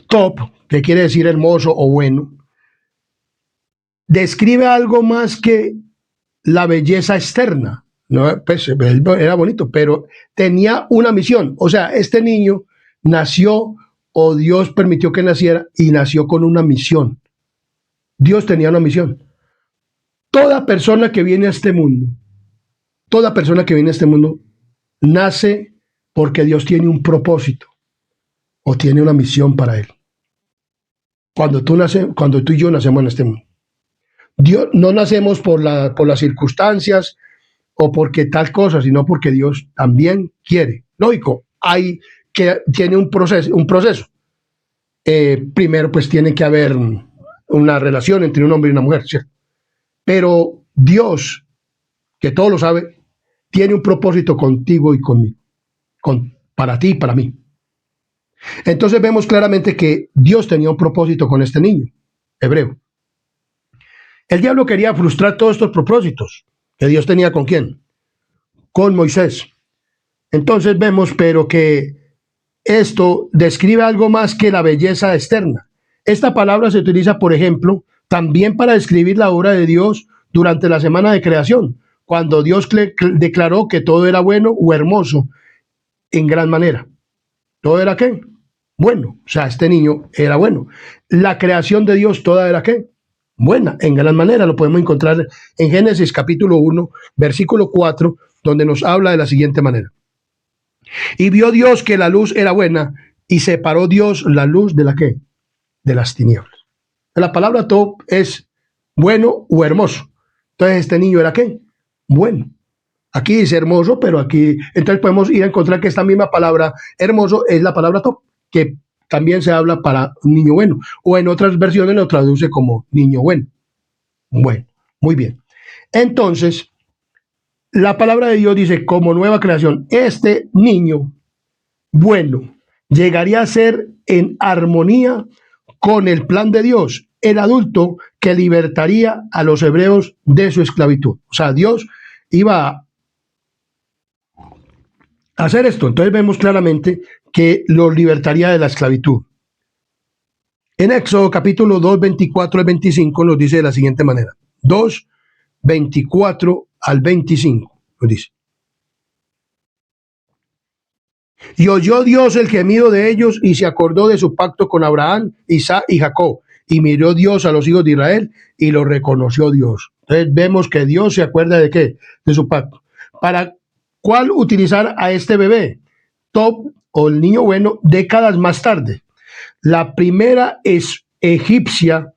Tov, que quiere decir hermoso o bueno, describe algo más que la belleza externa. No, pues era bonito, pero tenía una misión. O sea, este niño nació, o Dios permitió que naciera, y nació con una misión. Dios tenía una misión. Toda persona que viene a este mundo, toda persona que viene a este mundo, nace porque Dios tiene un propósito o tiene una misión para él. Cuando tú y yo nacemos en este mundo, Dios, no nacemos por las circunstancias o porque tal cosa, sino porque Dios también quiere. Lógico, tiene un proceso. Primero, pues tiene que haber una relación entre un hombre y una mujer, ¿cierto? Pero Dios, que todo lo sabe, tiene un propósito contigo y conmigo, para ti y para mí. Entonces vemos claramente que Dios tenía un propósito con este niño hebreo. El diablo quería frustrar todos estos propósitos que Dios tenía ¿con quién? Con Moisés. Entonces vemos, pero que esto describe algo más que la belleza externa. Esta palabra se utiliza, por ejemplo, también para describir la obra de Dios durante la semana de creación, cuando Dios declaró que todo era bueno o hermoso en gran manera. ¿Todo era qué? Bueno. O sea, este niño era bueno. La creación de Dios toda era qué? Buena, en gran manera. Lo podemos encontrar en Génesis capítulo 1, versículo 4, donde nos habla de la siguiente manera. Y vio Dios que la luz era buena, y separó Dios la luz de la qué? De las tinieblas. La palabra top es bueno o hermoso. Entonces este niño era qué? Bueno. Aquí dice hermoso, pero aquí entonces podemos ir a encontrar que esta misma palabra hermoso es la palabra top, que también se habla para un niño bueno, o en otras versiones lo traduce como niño bueno. Bueno, muy bien. Entonces, la palabra de Dios dice como nueva creación, este niño bueno llegaría a ser en armonía con el plan de Dios, el adulto que libertaría a los hebreos de su esclavitud. O sea, Dios iba a hacer esto. Entonces vemos claramente que los libertaría de la esclavitud. En Éxodo capítulo 2, 24 al 25 nos dice de la siguiente manera. 2, 24 al 25 nos dice. Y oyó Dios el gemido de ellos y se acordó de su pacto con Abraham, Isaac y Jacob. Y miró Dios a los hijos de Israel y lo reconoció Dios. Entonces vemos que Dios se acuerda de qué? De su pacto. ¿Para cuál utilizar a este bebé? Top o el niño bueno décadas más tarde. La primera es egipcia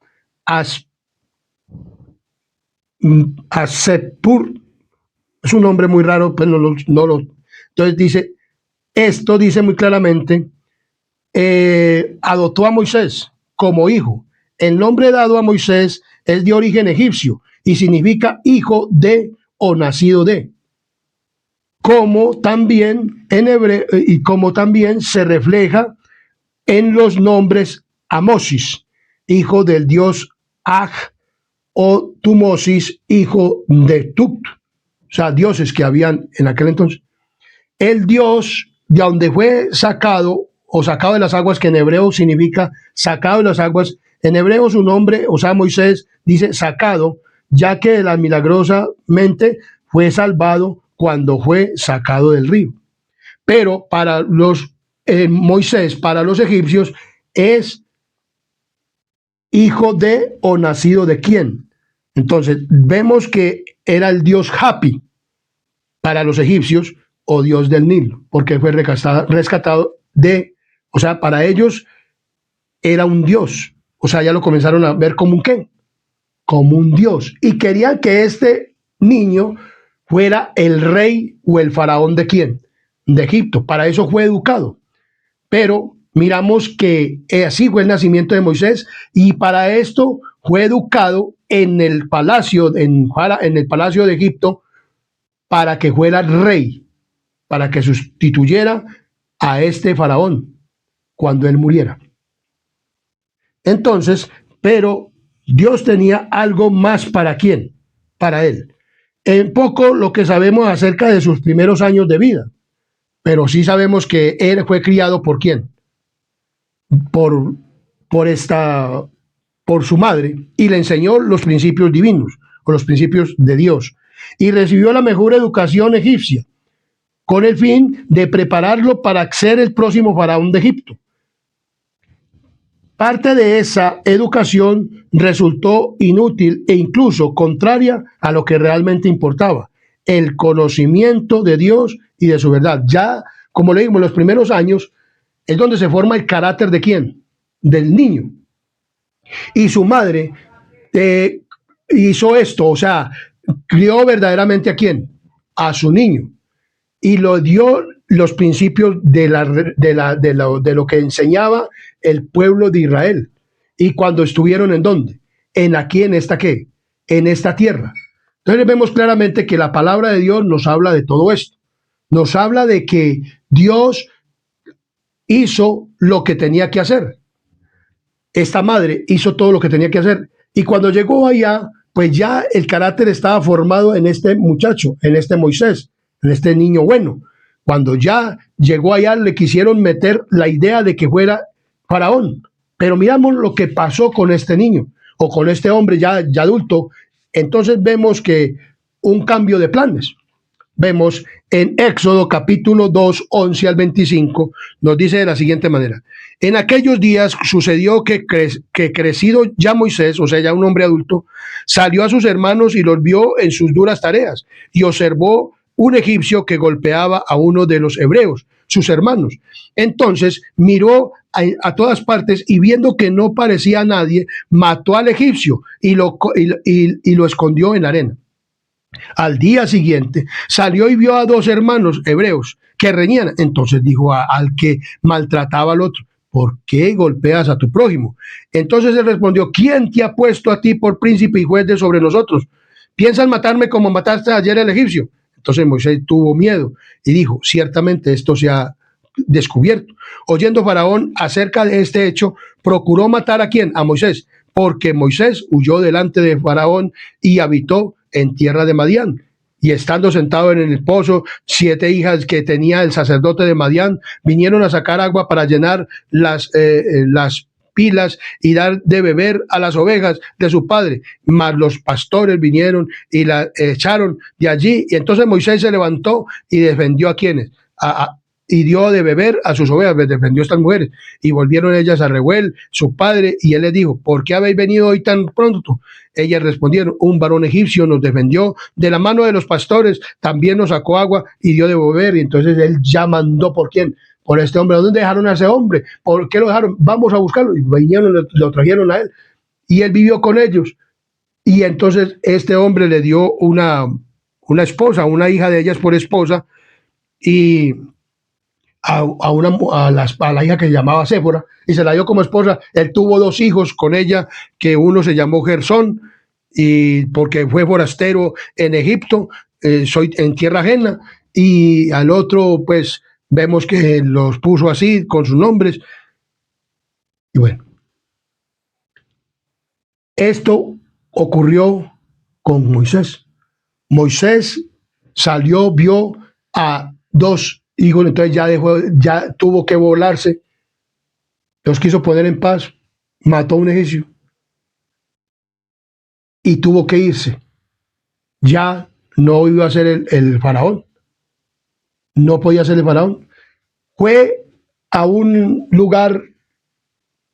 Asepur. Es un nombre muy raro, pero entonces dice, esto dice muy claramente, adoptó a Moisés como hijo. El nombre dado a Moisés es de origen egipcio y significa hijo de o nacido de. Como también en hebreo, y como también se refleja en los nombres Amosis, hijo del dios Aj, o Tumosis, hijo de Tut. O sea, dioses que habían en aquel entonces. El dios de donde fue sacado, o sacado de las aguas, que en hebreo significa sacado de las aguas. En hebreo su nombre, o sea, Moisés, dice sacado, ya que milagrosamente fue salvado cuando fue sacado del río. Pero para los Moisés, para los egipcios, es hijo de o nacido de quién. Entonces, vemos que era el dios Hapi para los egipcios, o dios del Nilo, porque fue rescatado de, o sea, para ellos era un dios. O sea, ya lo comenzaron a ver como un qué, como un dios. Y querían que este niño fuera el rey o el faraón de quién, de Egipto. Para eso fue educado. Pero miramos que así fue el nacimiento de Moisés, y para esto fue educado en el palacio, en el palacio de Egipto, para que fuera rey, para que sustituyera a este faraón cuando él muriera. Entonces, pero Dios tenía algo más para quién, para él. En poco lo que sabemos acerca de sus primeros años de vida, pero sí sabemos que él fue criado por quién, por, por su madre, y le enseñó los principios divinos o los principios de Dios, y recibió la mejor educación egipcia con el fin de prepararlo para ser el próximo faraón de Egipto. Parte de esa educación resultó inútil e incluso contraria a lo que realmente importaba, el conocimiento de Dios y de su verdad. Ya, como le digo, en los primeros años es donde se forma el carácter de quién, del niño. Y su madre hizo esto, o sea, crió verdaderamente a quién, a su niño, y lo dio los principios de lo que enseñaba el pueblo de Israel. Y cuando estuvieron en dónde, en aquí, en esta qué, en esta tierra. Entonces vemos claramente que la palabra de Dios nos habla de todo esto. Nos habla de que Dios hizo lo que tenía que hacer. Esta madre hizo todo lo que tenía que hacer. Y cuando llegó allá, pues ya el carácter estaba formado en este muchacho, en este Moisés, en este niño bueno. Cuando ya llegó allá, le quisieron meter la idea de que fuera faraón. Pero miramos lo que pasó con este niño, o con este hombre ya adulto. Entonces vemos que un cambio de planes. Vemos en Éxodo capítulo 2, 11 al 25, nos dice de la siguiente manera: en aquellos días sucedió que crecido ya Moisés, o sea, ya un hombre adulto, salió a sus hermanos y los vio en sus duras tareas, y observó un egipcio que golpeaba a uno de los hebreos, sus hermanos. Entonces miró a todas partes, y viendo que no parecía a nadie, mató al egipcio y lo escondió en la arena. Al día siguiente salió y vio a dos hermanos hebreos que reñían. Entonces dijo al que maltrataba al otro: ¿por qué golpeas a tu prójimo? Entonces él respondió: ¿quién te ha puesto a ti por príncipe y juez de sobre nosotros? ¿Piensas matarme como mataste ayer al egipcio? Entonces Moisés tuvo miedo y dijo: ciertamente esto se ha descubierto. Oyendo Faraón acerca de este hecho, procuró matar a quién, a Moisés, porque Moisés huyó delante de Faraón y habitó en tierra de Madián. Y estando sentado en el pozo, 7 hijas que tenía el sacerdote de Madián vinieron a sacar agua para llenar las pilas y dar de beber a las ovejas de su padre. Mas los pastores vinieron y la echaron de allí. Y entonces Moisés se levantó y defendió a quienes, y dio de beber a sus ovejas, defendió a estas mujeres. Y volvieron ellas a Reuel, su padre, y él les dijo: ¿por qué habéis venido hoy tan pronto? Ellas respondieron: un varón egipcio nos defendió de la mano de los pastores, también nos sacó agua y dio de beber. Y entonces él ya mandó ¿por quién? Por este hombre. ¿Dónde dejaron a ese hombre? ¿Por qué lo dejaron? Vamos a buscarlo. Y vinieron, lo trajeron a él, y él vivió con ellos. Y entonces este hombre le dio una esposa, una hija de ellas por esposa, y a la hija que se llamaba Séfora, y se la dio como esposa. Él tuvo 2 hijos con ella, que uno se llamó Gersón, y porque fue forastero en Egipto, soy en tierra ajena, y al otro pues vemos que los puso así con sus nombres. Y bueno, esto ocurrió con Moisés. Moisés salió, vio a 2 hijos, entonces ya tuvo que volarse, los quiso poner en paz, mató a un egipcio y tuvo que irse. Ya no iba a ser el faraón, no podía ser el faraón. Fue a un lugar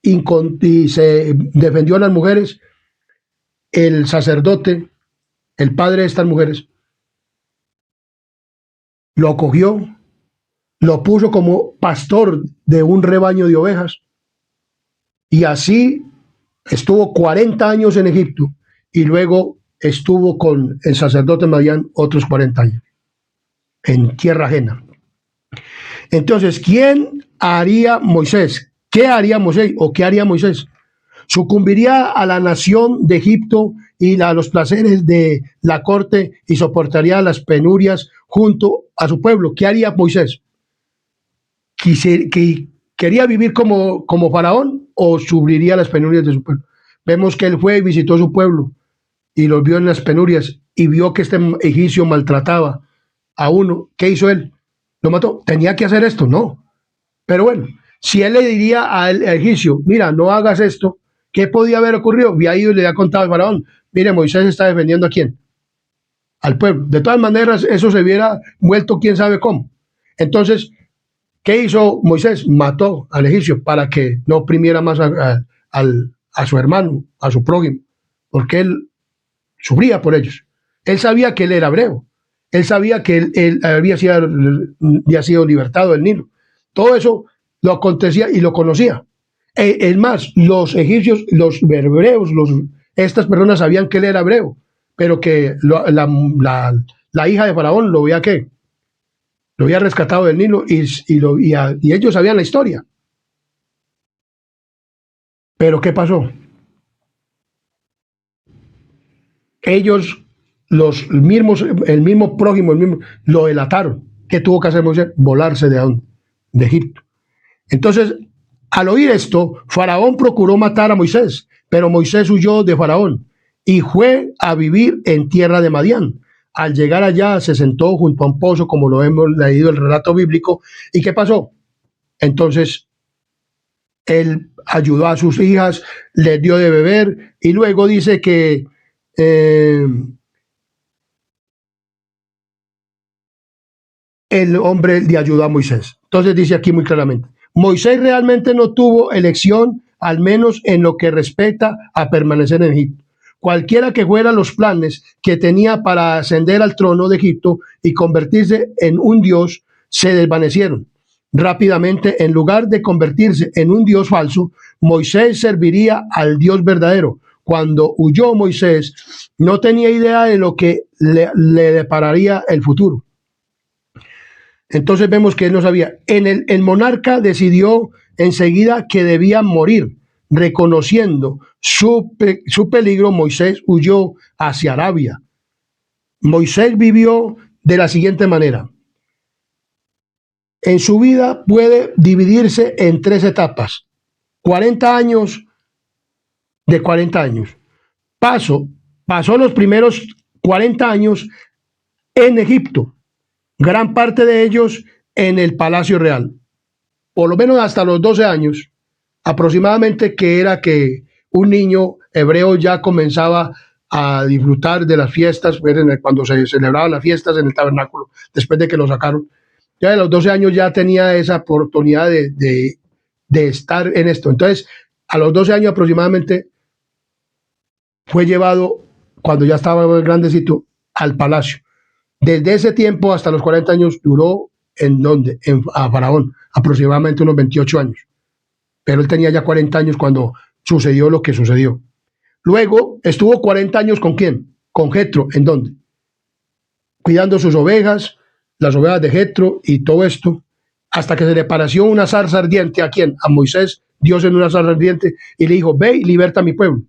y se defendió a las mujeres. El sacerdote, el padre de estas mujeres, lo acogió, lo puso como pastor de un rebaño de ovejas, y así estuvo 40 años en Egipto, y luego estuvo con el sacerdote Madián otros 40 años, en tierra ajena. Entonces, ¿quién haría Moisés? ¿Qué haría Moisés o qué haría Moisés? Sucumbiría a la nación de Egipto y a los placeres de la corte y soportaría las penurias junto a su pueblo. ¿Qué haría Moisés? ¿Quería vivir como faraón o sufriría las penurias de su pueblo? Vemos que él fue y visitó su pueblo y los vio en las penurias y vio que este egipcio maltrataba a uno. ¿Qué hizo él? ¿Lo mató? ¿Tenía que hacer esto? No. Pero bueno, si él le diría al egipcio, mira, no hagas esto, ¿qué podía haber ocurrido? Había ido y le había contado al faraón, mire, Moisés está defendiendo ¿a quién? Al pueblo. De todas maneras, eso se hubiera vuelto quién sabe cómo. Entonces, ¿qué hizo Moisés? Mató al egipcio para que no oprimiera más a su hermano, a su prójimo, porque él sufría por ellos. Él sabía que él era hebreo. Él sabía que él había sido libertado del Nilo. Todo eso lo acontecía y lo conocía. Es más, los egipcios, los hebreos, estas personas sabían que él era hebreo, pero que la hija de Faraón lo había ¿qué? Lo había rescatado del Nilo y ellos sabían la historia. Pero ¿qué pasó? Ellos, el mismo prójimo, lo delataron. ¿Qué tuvo que hacer Moisés? Volarse de dónde? De Egipto. Entonces, al oír esto, Faraón procuró matar a Moisés, pero Moisés huyó de Faraón y fue a vivir en tierra de Madián. Al llegar allá, se sentó junto a un pozo, como lo hemos leído el relato bíblico. ¿Y qué pasó? Entonces, él ayudó a sus hijas, les dio de beber y luego dice que el hombre le ayudó a Moisés. Entonces dice aquí muy claramente, Moisés realmente no tuvo elección, al menos en lo que respecta a permanecer en Egipto. Cualquiera que fueran los planes que tenía para ascender al trono de Egipto y convertirse en un dios, se desvanecieron. Rápidamente, en lugar de convertirse en un dios falso, Moisés serviría al Dios verdadero. Cuando huyó Moisés, no tenía idea de lo que le depararía el futuro. Entonces vemos que él no sabía. El monarca decidió enseguida que debía morir. Reconociendo su peligro, Moisés huyó hacia Arabia. Moisés vivió de la siguiente manera. En su vida puede dividirse en 3 etapas. 40 años de 40 años. Pasó los primeros 40 años en Egipto. Gran parte de ellos en el Palacio Real, por lo menos hasta los 12 años, aproximadamente, que era que un niño hebreo ya comenzaba a disfrutar de las fiestas, cuando se celebraban las fiestas en el tabernáculo, después de que lo sacaron. Ya a los 12 años ya tenía esa oportunidad de estar en esto. Entonces, a los 12 años aproximadamente, fue llevado, cuando ya estaba grandecito, al palacio. Desde ese tiempo hasta los 40 años duró a Faraón, aproximadamente unos 28 años. Pero él tenía ya 40 años cuando sucedió lo que sucedió. Luego estuvo 40 años ¿con quién? Con Jetro. ¿En dónde? Cuidando sus ovejas, las ovejas de Jetro y todo esto, hasta que se le apareció una zarza ardiente. ¿A quién? A Moisés, Dios en una zarza ardiente, y le dijo, ve y liberta a mi pueblo.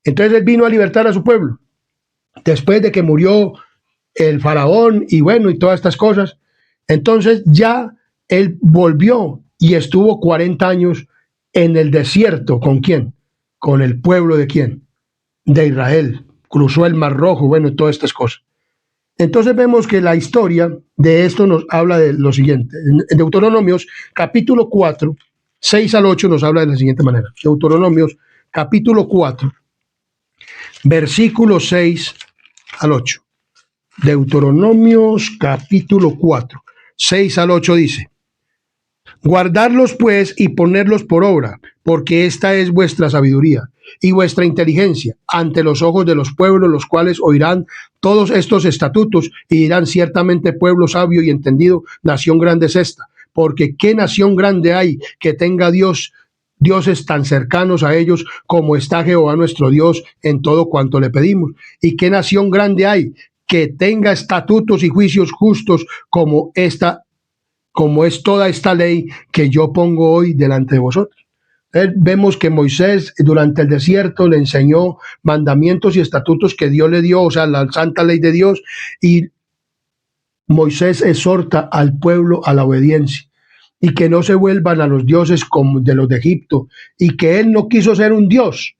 Entonces él vino a libertar a su pueblo. Después de que murió el faraón y bueno, y todas estas cosas, entonces ya él volvió y estuvo 40 años en el desierto. ¿Con quién? Con el pueblo de quién? De Israel. Cruzó el Mar Rojo, bueno, y todas estas cosas. Entonces vemos que la historia de esto nos habla de lo siguiente. En Deuteronomios capítulo 4, 6 al 8 nos habla de la siguiente manera. Deuteronomios capítulo 4, versículos 6 al 8. Deuteronomios capítulo 4, 6 al 8 dice, guardarlos pues y ponerlos por obra, porque esta es vuestra sabiduría y vuestra inteligencia ante los ojos de los pueblos, los cuales oirán todos estos estatutos y dirán, ciertamente pueblo sabio y entendido, nación grande es esta, porque qué nación grande hay que tenga Dios dioses tan cercanos a ellos como está Jehová nuestro Dios en todo cuanto le pedimos. ¿Y qué nación grande hay que tenga estatutos y juicios justos como es toda esta ley que yo pongo hoy delante de vosotros? Vemos que Moisés durante el desierto le enseñó mandamientos y estatutos que Dios le dio, o sea, la santa ley de Dios, y Moisés exhorta al pueblo a la obediencia y que no se vuelvan a los dioses como de los de Egipto, y que él no quiso ser un dios,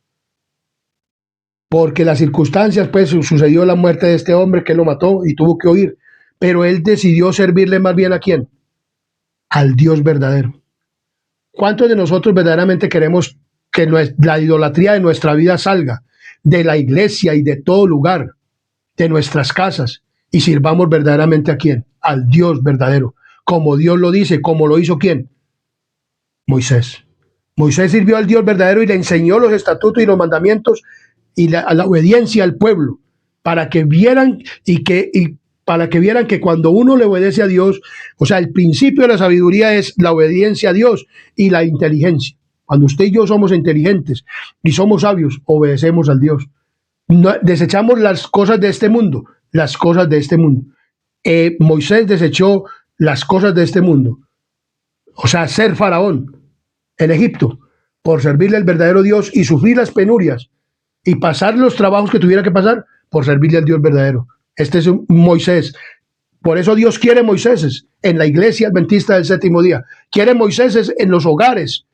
porque las circunstancias, pues sucedió la muerte de este hombre que lo mató y tuvo que huir, pero él decidió servirle más bien ¿a quién? Al Dios verdadero. ¿Cuántos de nosotros verdaderamente queremos que la idolatría de nuestra vida salga de la iglesia y de todo lugar, de nuestras casas, y sirvamos verdaderamente a quién? Al Dios verdadero, como Dios lo dice, como lo hizo quién? Moisés. Moisés sirvió al Dios verdadero y le enseñó los estatutos y los mandamientos y a la obediencia al pueblo, para que vieran para que vieran que cuando uno le obedece a Dios, o sea, el principio de la sabiduría es la obediencia a Dios y la inteligencia. Cuando usted y yo somos inteligentes y somos sabios, obedecemos al Dios. No, desechamos las cosas de este mundo, las cosas de este mundo. Moisés desechó las cosas de este mundo, o sea, ser faraón en Egipto, por servirle al verdadero Dios y sufrir las penurias y pasar los trabajos que tuviera que pasar por servirle al Dios verdadero. Este es un Moisés. Por eso Dios quiere Moiséses en la iglesia adventista del séptimo día. Quiere Moiséses en los hogares,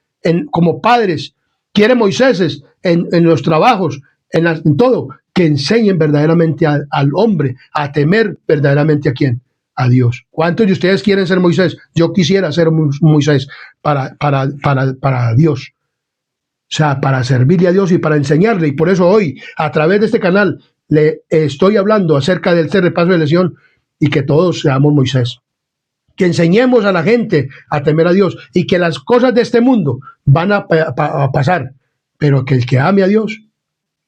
como padres. Quiere Moiséses en los trabajos, en todo. Que enseñen verdaderamente al hombre a temer verdaderamente ¿a quién? A Dios. ¿Cuántos de ustedes quieren ser Moisés? Yo quisiera ser Moisés para Dios. O sea, para servirle a Dios y para enseñarle. Y por eso hoy, a través de este canal, le estoy hablando acerca del repaso de lesión y que todos seamos Moisés. Que enseñemos a la gente a temer a Dios y que las cosas de este mundo van a pasar, pero que el que ame a Dios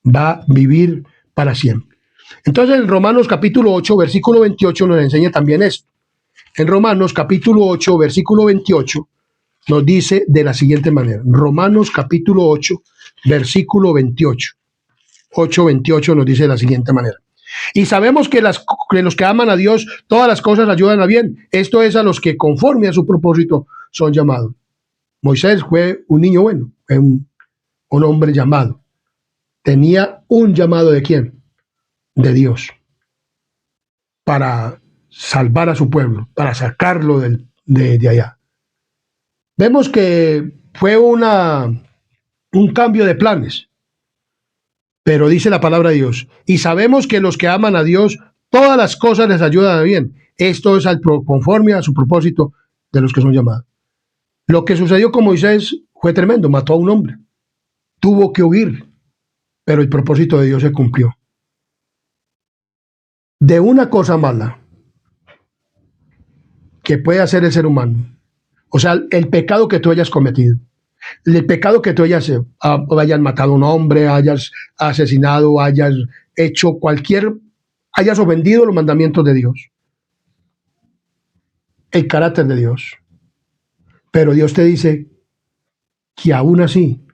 va a vivir para siempre. Entonces en Romanos capítulo 8, versículo 28 nos enseña también esto. En Romanos capítulo 8, versículo 28 nos dice de la siguiente manera. Romanos capítulo 8, versículo 28. 8:28 nos dice de la siguiente manera. Y sabemos que los que aman a Dios, todas las cosas ayudan a bien. Esto es a los que conforme a su propósito son llamados. Moisés fue un niño bueno, fue un hombre llamado. Tenía un llamado ¿de quién? De Dios. Para salvar a su pueblo, para sacarlo de allá. Vemos que fue un cambio de planes. Pero dice la palabra de Dios, y sabemos que los que aman a Dios, todas las cosas les ayudan a bien. Esto es conforme a su propósito de los que son llamados. Lo que sucedió con Moisés fue tremendo, mató a un hombre. Tuvo que huir, pero el propósito de Dios se cumplió. De una cosa mala que puede hacer el ser humano, o sea, el pecado que tú hayas cometido, el pecado que tú hayas matado a un hombre, hayas asesinado, hayas hecho hayas ofendido los mandamientos de Dios, el carácter de Dios. Pero Dios te dice que aún así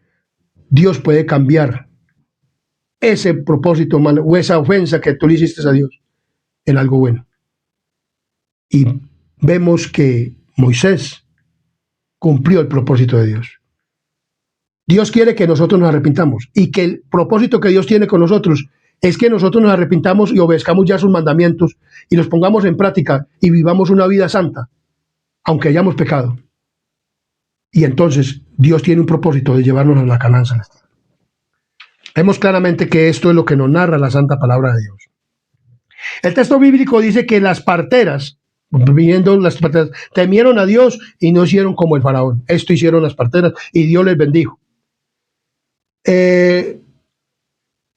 Dios puede cambiar ese propósito malo o esa ofensa que tú le hiciste a Dios en algo bueno. Y vemos que Moisés cumplió el propósito de Dios. Dios quiere que nosotros nos arrepintamos y que el propósito que Dios tiene con nosotros es que nosotros nos arrepintamos y obedezcamos ya sus mandamientos y los pongamos en práctica y vivamos una vida santa, aunque hayamos pecado. Y entonces Dios tiene un propósito de llevarnos a la Canaán celestial. Vemos claramente que esto es lo que nos narra la santa palabra de Dios. El texto bíblico dice que las parteras, temieron a Dios y no hicieron como el faraón. Esto hicieron las parteras y Dios les bendijo.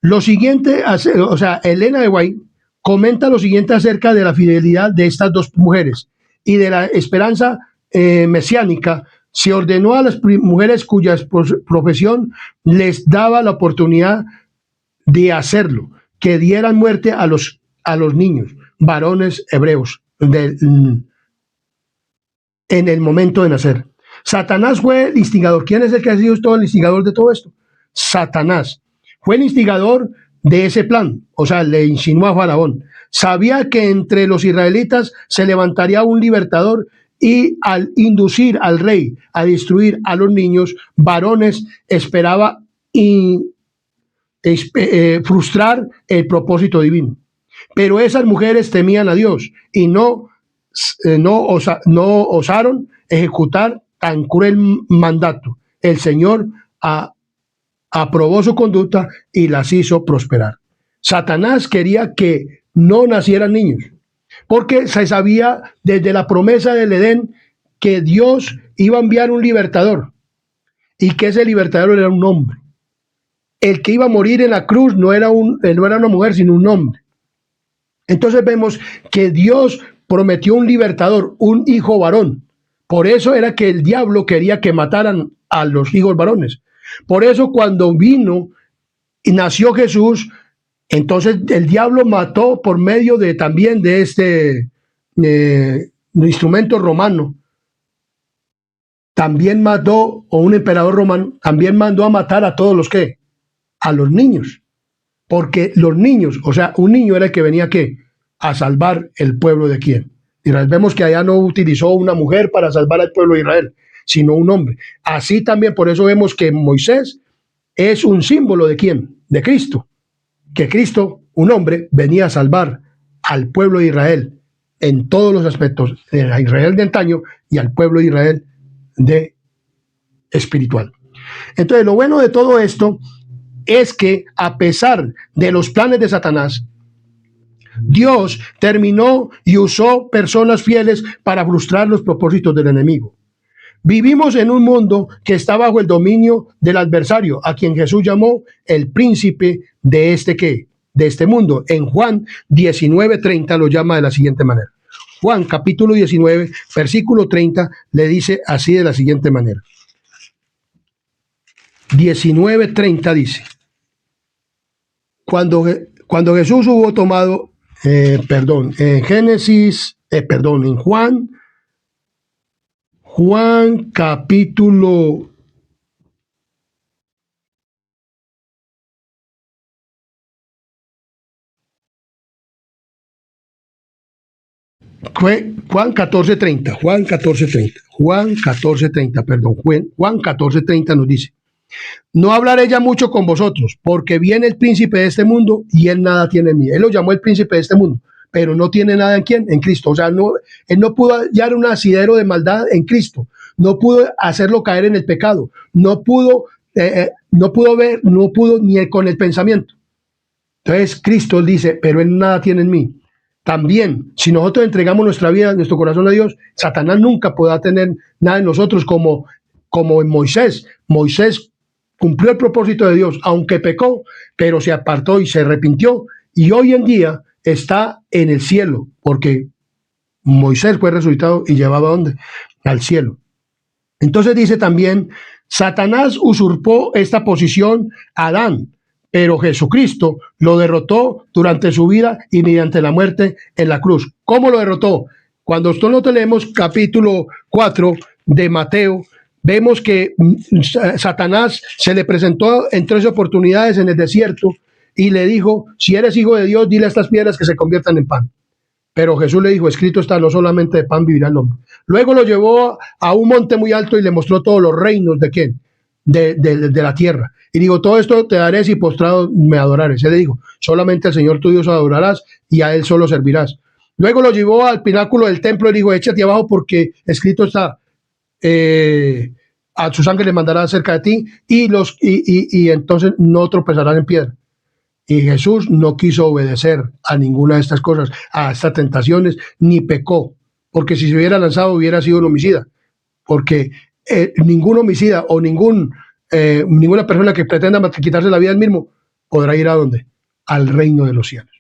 Lo siguiente, o sea, Elena de White comenta lo siguiente acerca de la fidelidad de estas dos mujeres y de la esperanza mesiánica. Se ordenó a las mujeres cuya profesión les daba la oportunidad de hacerlo, que dieran muerte a los niños, varones hebreos, en el momento de nacer. Satanás fue el instigador. ¿Quién es el que ha sido todo el instigador de todo esto? Satanás. Fue el instigador de ese plan. O sea, le insinuó a Faraón. Sabía que entre los israelitas se levantaría un libertador y al inducir al rey a destruir a los niños varones, esperaba frustrar el propósito divino. Pero esas mujeres temían a Dios y no osaron ejecutar tan cruel mandato. El Señor aprobó su conducta y las hizo prosperar. Satanás quería que no nacieran niños, porque se sabía desde la promesa del Edén que Dios iba a enviar un libertador y que ese libertador era un hombre. El que iba a morir en la cruz no era una mujer, sino un hombre. Entonces vemos que Dios prometió un libertador, un hijo varón. Por eso era que el diablo quería que mataran a los hijos varones. Por eso cuando vino y nació Jesús, entonces el diablo mató por medio también de este instrumento romano. También mató, o un emperador romano, también mandó a matar a todos los que, a los niños. Porque los niños, o sea, un niño era el que venía ¿qué? A salvar el pueblo de quién. Israel. Vemos que allá no utilizó una mujer para salvar al pueblo de Israel, sino un hombre. Así también, por eso vemos que Moisés es un símbolo de quién, de Cristo. Que Cristo, un hombre, venía a salvar al pueblo de Israel en todos los aspectos, a Israel de antaño y al pueblo de Israel de espiritual. Entonces, lo bueno de todo esto es que a pesar de los planes de Satanás, Dios terminó y usó personas fieles para frustrar los propósitos del enemigo. Vivimos en un mundo que está bajo el dominio del adversario, a quien Jesús llamó el príncipe de este mundo. En Juan 19:30 lo llama de la siguiente manera. Juan capítulo 19, versículo 30 le dice así de la siguiente manera. 19:30 dice: Cuando Jesús hubo tomado, en Juan capítulo Juan 14:30, Juan 14:30 nos dice: no hablaré ya mucho con vosotros, porque viene el príncipe de este mundo y él nada tiene en mí. Él lo llamó el príncipe de este mundo, pero no tiene nada en quién, en Cristo. O sea, él no pudo hallar un asidero de maldad en Cristo, no pudo hacerlo caer en el pecado, no pudo ni con el pensamiento. Entonces Cristo dice, pero él nada tiene en mí. También, si nosotros entregamos nuestra vida, nuestro corazón a Dios, Satanás nunca podrá tener nada en nosotros, como en Moisés. Moisés cumplió el propósito de Dios, aunque pecó, pero se apartó y se arrepintió, y hoy en día está en el cielo, porque Moisés fue resucitado y llevaba ¿a dónde? Al cielo. Entonces dice también, Satanás usurpó esta posición a Adán, pero Jesucristo lo derrotó durante su vida y mediante la muerte en la cruz. ¿Cómo lo derrotó? Cuando nosotros leemos capítulo 4 de Mateo, vemos que Satanás se le presentó en 3 oportunidades en el desierto y le dijo, si eres hijo de Dios, dile a estas piedras que se conviertan en pan. Pero Jesús le dijo, escrito está, no solamente de pan vivirá el hombre. Luego lo llevó a un monte muy alto y le mostró todos los reinos de ¿quién? De la tierra. Y digo, todo esto te daré si postrado me adorares. Él le dijo, solamente al Señor tu Dios adorarás y a Él solo servirás. Luego lo llevó al pináculo del templo y dijo, échate abajo porque escrito está, a sus ángeles mandará cerca de ti y entonces no tropezarán en piedra. Y Jesús no quiso obedecer a ninguna de estas cosas, a estas tentaciones, ni pecó, porque si se hubiera lanzado hubiera sido un homicida, porque ningún homicida o ninguna persona que pretenda quitarse la vida él mismo podrá ir ¿a dónde? Al reino de los cielos.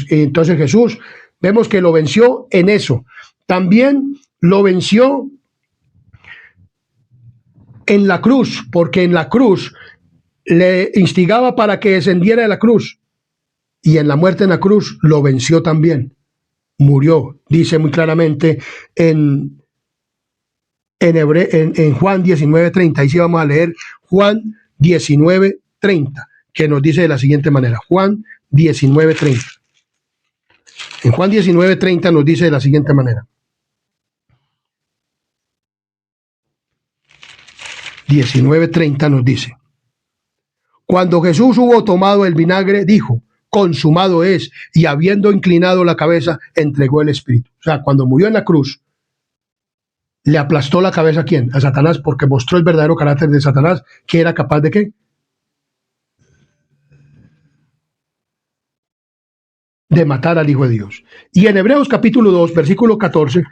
Entonces Jesús, vemos que lo venció en eso. También lo venció en la cruz, porque en la cruz le instigaba para que descendiera de la cruz, y en la muerte en la cruz lo venció también. Murió, dice muy claramente en en Juan 19:30. Ahí sí vamos a leer Juan 19:30, que nos dice de la siguiente manera. Juan 19:30. En Juan 19:30 nos dice de la siguiente manera. 19:30 nos dice: cuando Jesús hubo tomado el vinagre, dijo: consumado es, y habiendo inclinado la cabeza, entregó el espíritu. O sea, cuando murió en la cruz, le aplastó la cabeza ¿a quién? A Satanás, porque mostró el verdadero carácter de Satanás, que era capaz de ¿qué? De matar al Hijo de Dios. Y en Hebreos capítulo 2, versículo 14,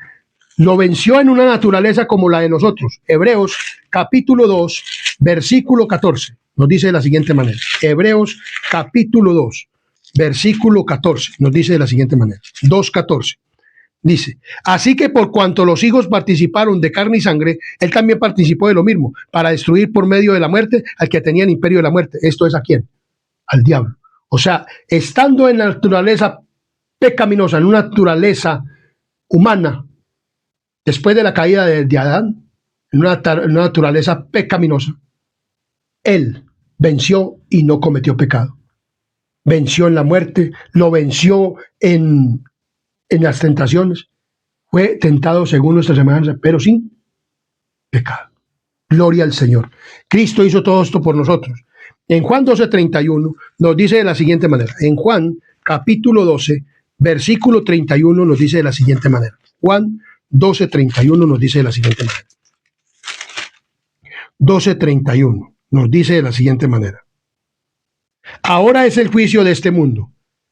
lo venció en una naturaleza como la de nosotros. Hebreos capítulo 2, versículo 14, nos dice de la siguiente manera. Hebreos capítulo 2, versículo 14, nos dice de la siguiente manera. 2:14. Dice: así que por cuanto los hijos participaron de carne y sangre, él también participó de lo mismo, para destruir por medio de la muerte al que tenía el imperio de la muerte. Esto es ¿a quién? Al diablo. O sea, estando en la naturaleza pecaminosa, en una naturaleza humana, después de la caída de Adán, en una naturaleza pecaminosa, él venció y no cometió pecado. Venció en la muerte, lo venció en las tentaciones. Fue tentado según nuestra semejanza, pero sin pecado. Gloria al Señor. Cristo hizo todo esto por nosotros. En Juan 12:31 nos dice de la siguiente manera. En Juan capítulo 12, versículo 31 nos dice de la siguiente manera. Juan 12:31 nos dice de la siguiente manera. 12:31 nos dice de la siguiente manera. Ahora es el juicio de este mundo.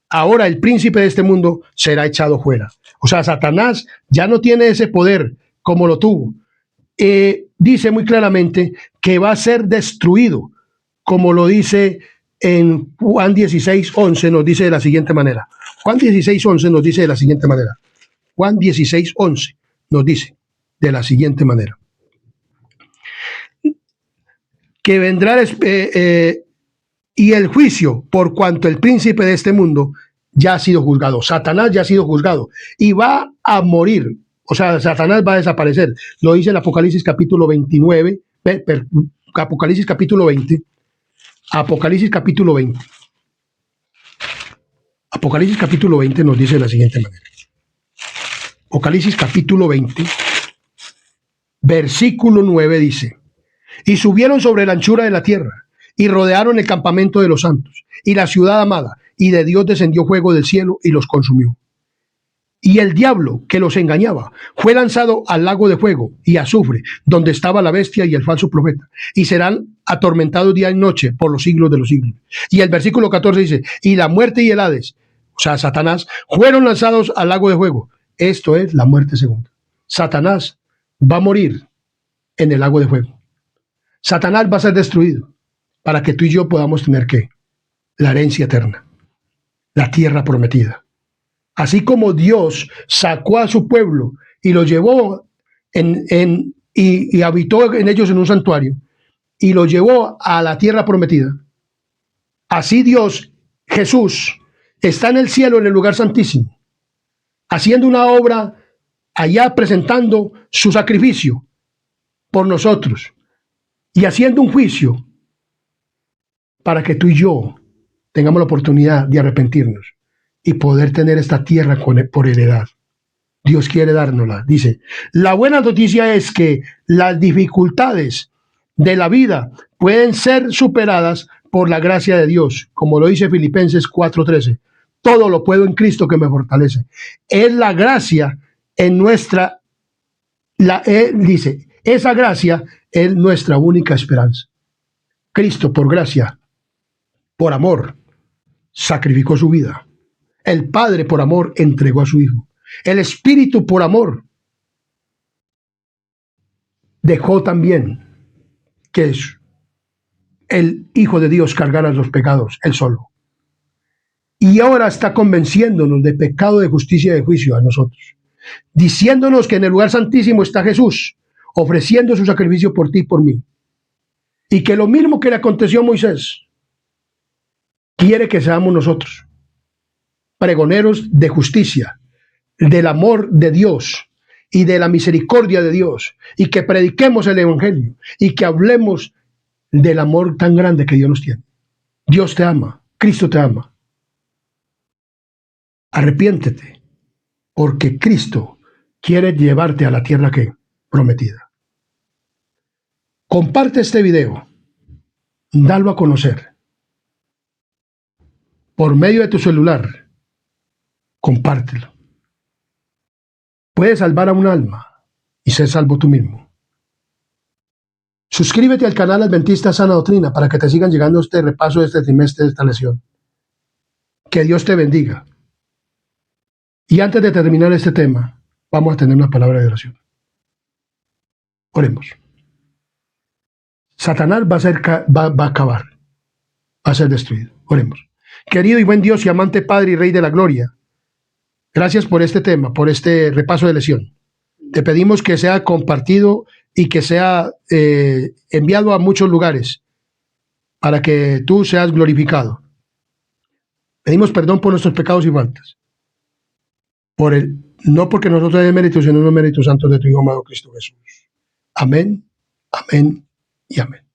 Ahora el príncipe de este mundo será echado fuera. O sea, Satanás ya no tiene ese poder como lo tuvo. Dice muy claramente que va a ser destruido, como lo dice en Juan 16:11, nos dice de la siguiente manera. Juan 16:11 nos dice de la siguiente manera. Juan 16:11 nos dice de la siguiente manera. Que vendrá y el juicio, por cuanto el príncipe de este mundo ya ha sido juzgado. Satanás ya ha sido juzgado y va a morir. O sea, Satanás va a desaparecer. Lo dice en Apocalipsis capítulo 29, Apocalipsis capítulo 20. Apocalipsis capítulo 20. Apocalipsis capítulo 20 nos dice de la siguiente manera. Apocalipsis capítulo 20, versículo 9 dice: y subieron sobre la anchura de la tierra, y rodearon el campamento de los santos, y la ciudad amada, y de Dios descendió fuego del cielo, y los consumió. Y el diablo que los engañaba fue lanzado al lago de fuego y azufre, donde estaba la bestia y el falso profeta, y serán atormentados día y noche por los siglos de los siglos. Y el versículo 14 dice: y la muerte y el Hades, o sea, Satanás, fueron lanzados al lago de fuego. Esto es la muerte segunda. Satanás va a morir en el lago de fuego. Satanás va a ser destruido para que tú y yo podamos tener ¿qué? La herencia eterna, la tierra prometida. Así como Dios sacó a su pueblo y lo llevó y habitó en ellos en un santuario y lo llevó a la tierra prometida, así Dios, Jesús, está en el cielo, en el lugar santísimo, haciendo una obra allá, presentando su sacrificio por nosotros y haciendo un juicio para que tú y yo tengamos la oportunidad de arrepentirnos y poder tener esta tierra por heredad. Dios quiere dárnosla. Dice, la buena noticia es que las dificultades de la vida pueden ser superadas por la gracia de Dios, como lo dice Filipenses 4:13. Todo lo puedo en Cristo que me fortalece. Es la gracia en nuestra, dice, esa gracia es nuestra única esperanza. Cristo, por gracia, por amor, sacrificó su vida. El Padre, por amor, entregó a su Hijo. El Espíritu, por amor, dejó también que el Hijo de Dios cargara los pecados, él solo. Y ahora está convenciéndonos de pecado, de justicia y de juicio a nosotros, diciéndonos que en el lugar santísimo está Jesús, ofreciendo su sacrificio por ti y por mí. Y que lo mismo que le aconteció a Moisés, quiere que seamos nosotros, pregoneros de justicia, del amor de Dios, y de la misericordia de Dios, y que prediquemos el Evangelio, y que hablemos del amor tan grande que Dios nos tiene. Dios te ama, Cristo te ama. Arrepiéntete, porque Cristo quiere llevarte a la tierra que prometida. Comparte este video, dalo a conocer. Por medio de tu celular, compártelo. Puedes salvar a un alma y ser salvo tú mismo. Suscríbete al canal Adventista Sana Doctrina para que te sigan llegando este repaso de este trimestre de esta lección. Que Dios te bendiga. Y antes de terminar este tema, vamos a tener una palabra de oración. Oremos. Satanás va a acabar, va a ser destruido. Oremos. Querido y buen Dios y amante Padre y Rey de la Gloria, gracias por este tema, por este repaso de lección. Te pedimos que sea compartido y que sea enviado a muchos lugares para que tú seas glorificado. Pedimos perdón por nuestros pecados y faltas. No porque nosotros hayamos méritos, sino los méritos santos de tu Hijo amado Cristo Jesús. Amén, amén y amén.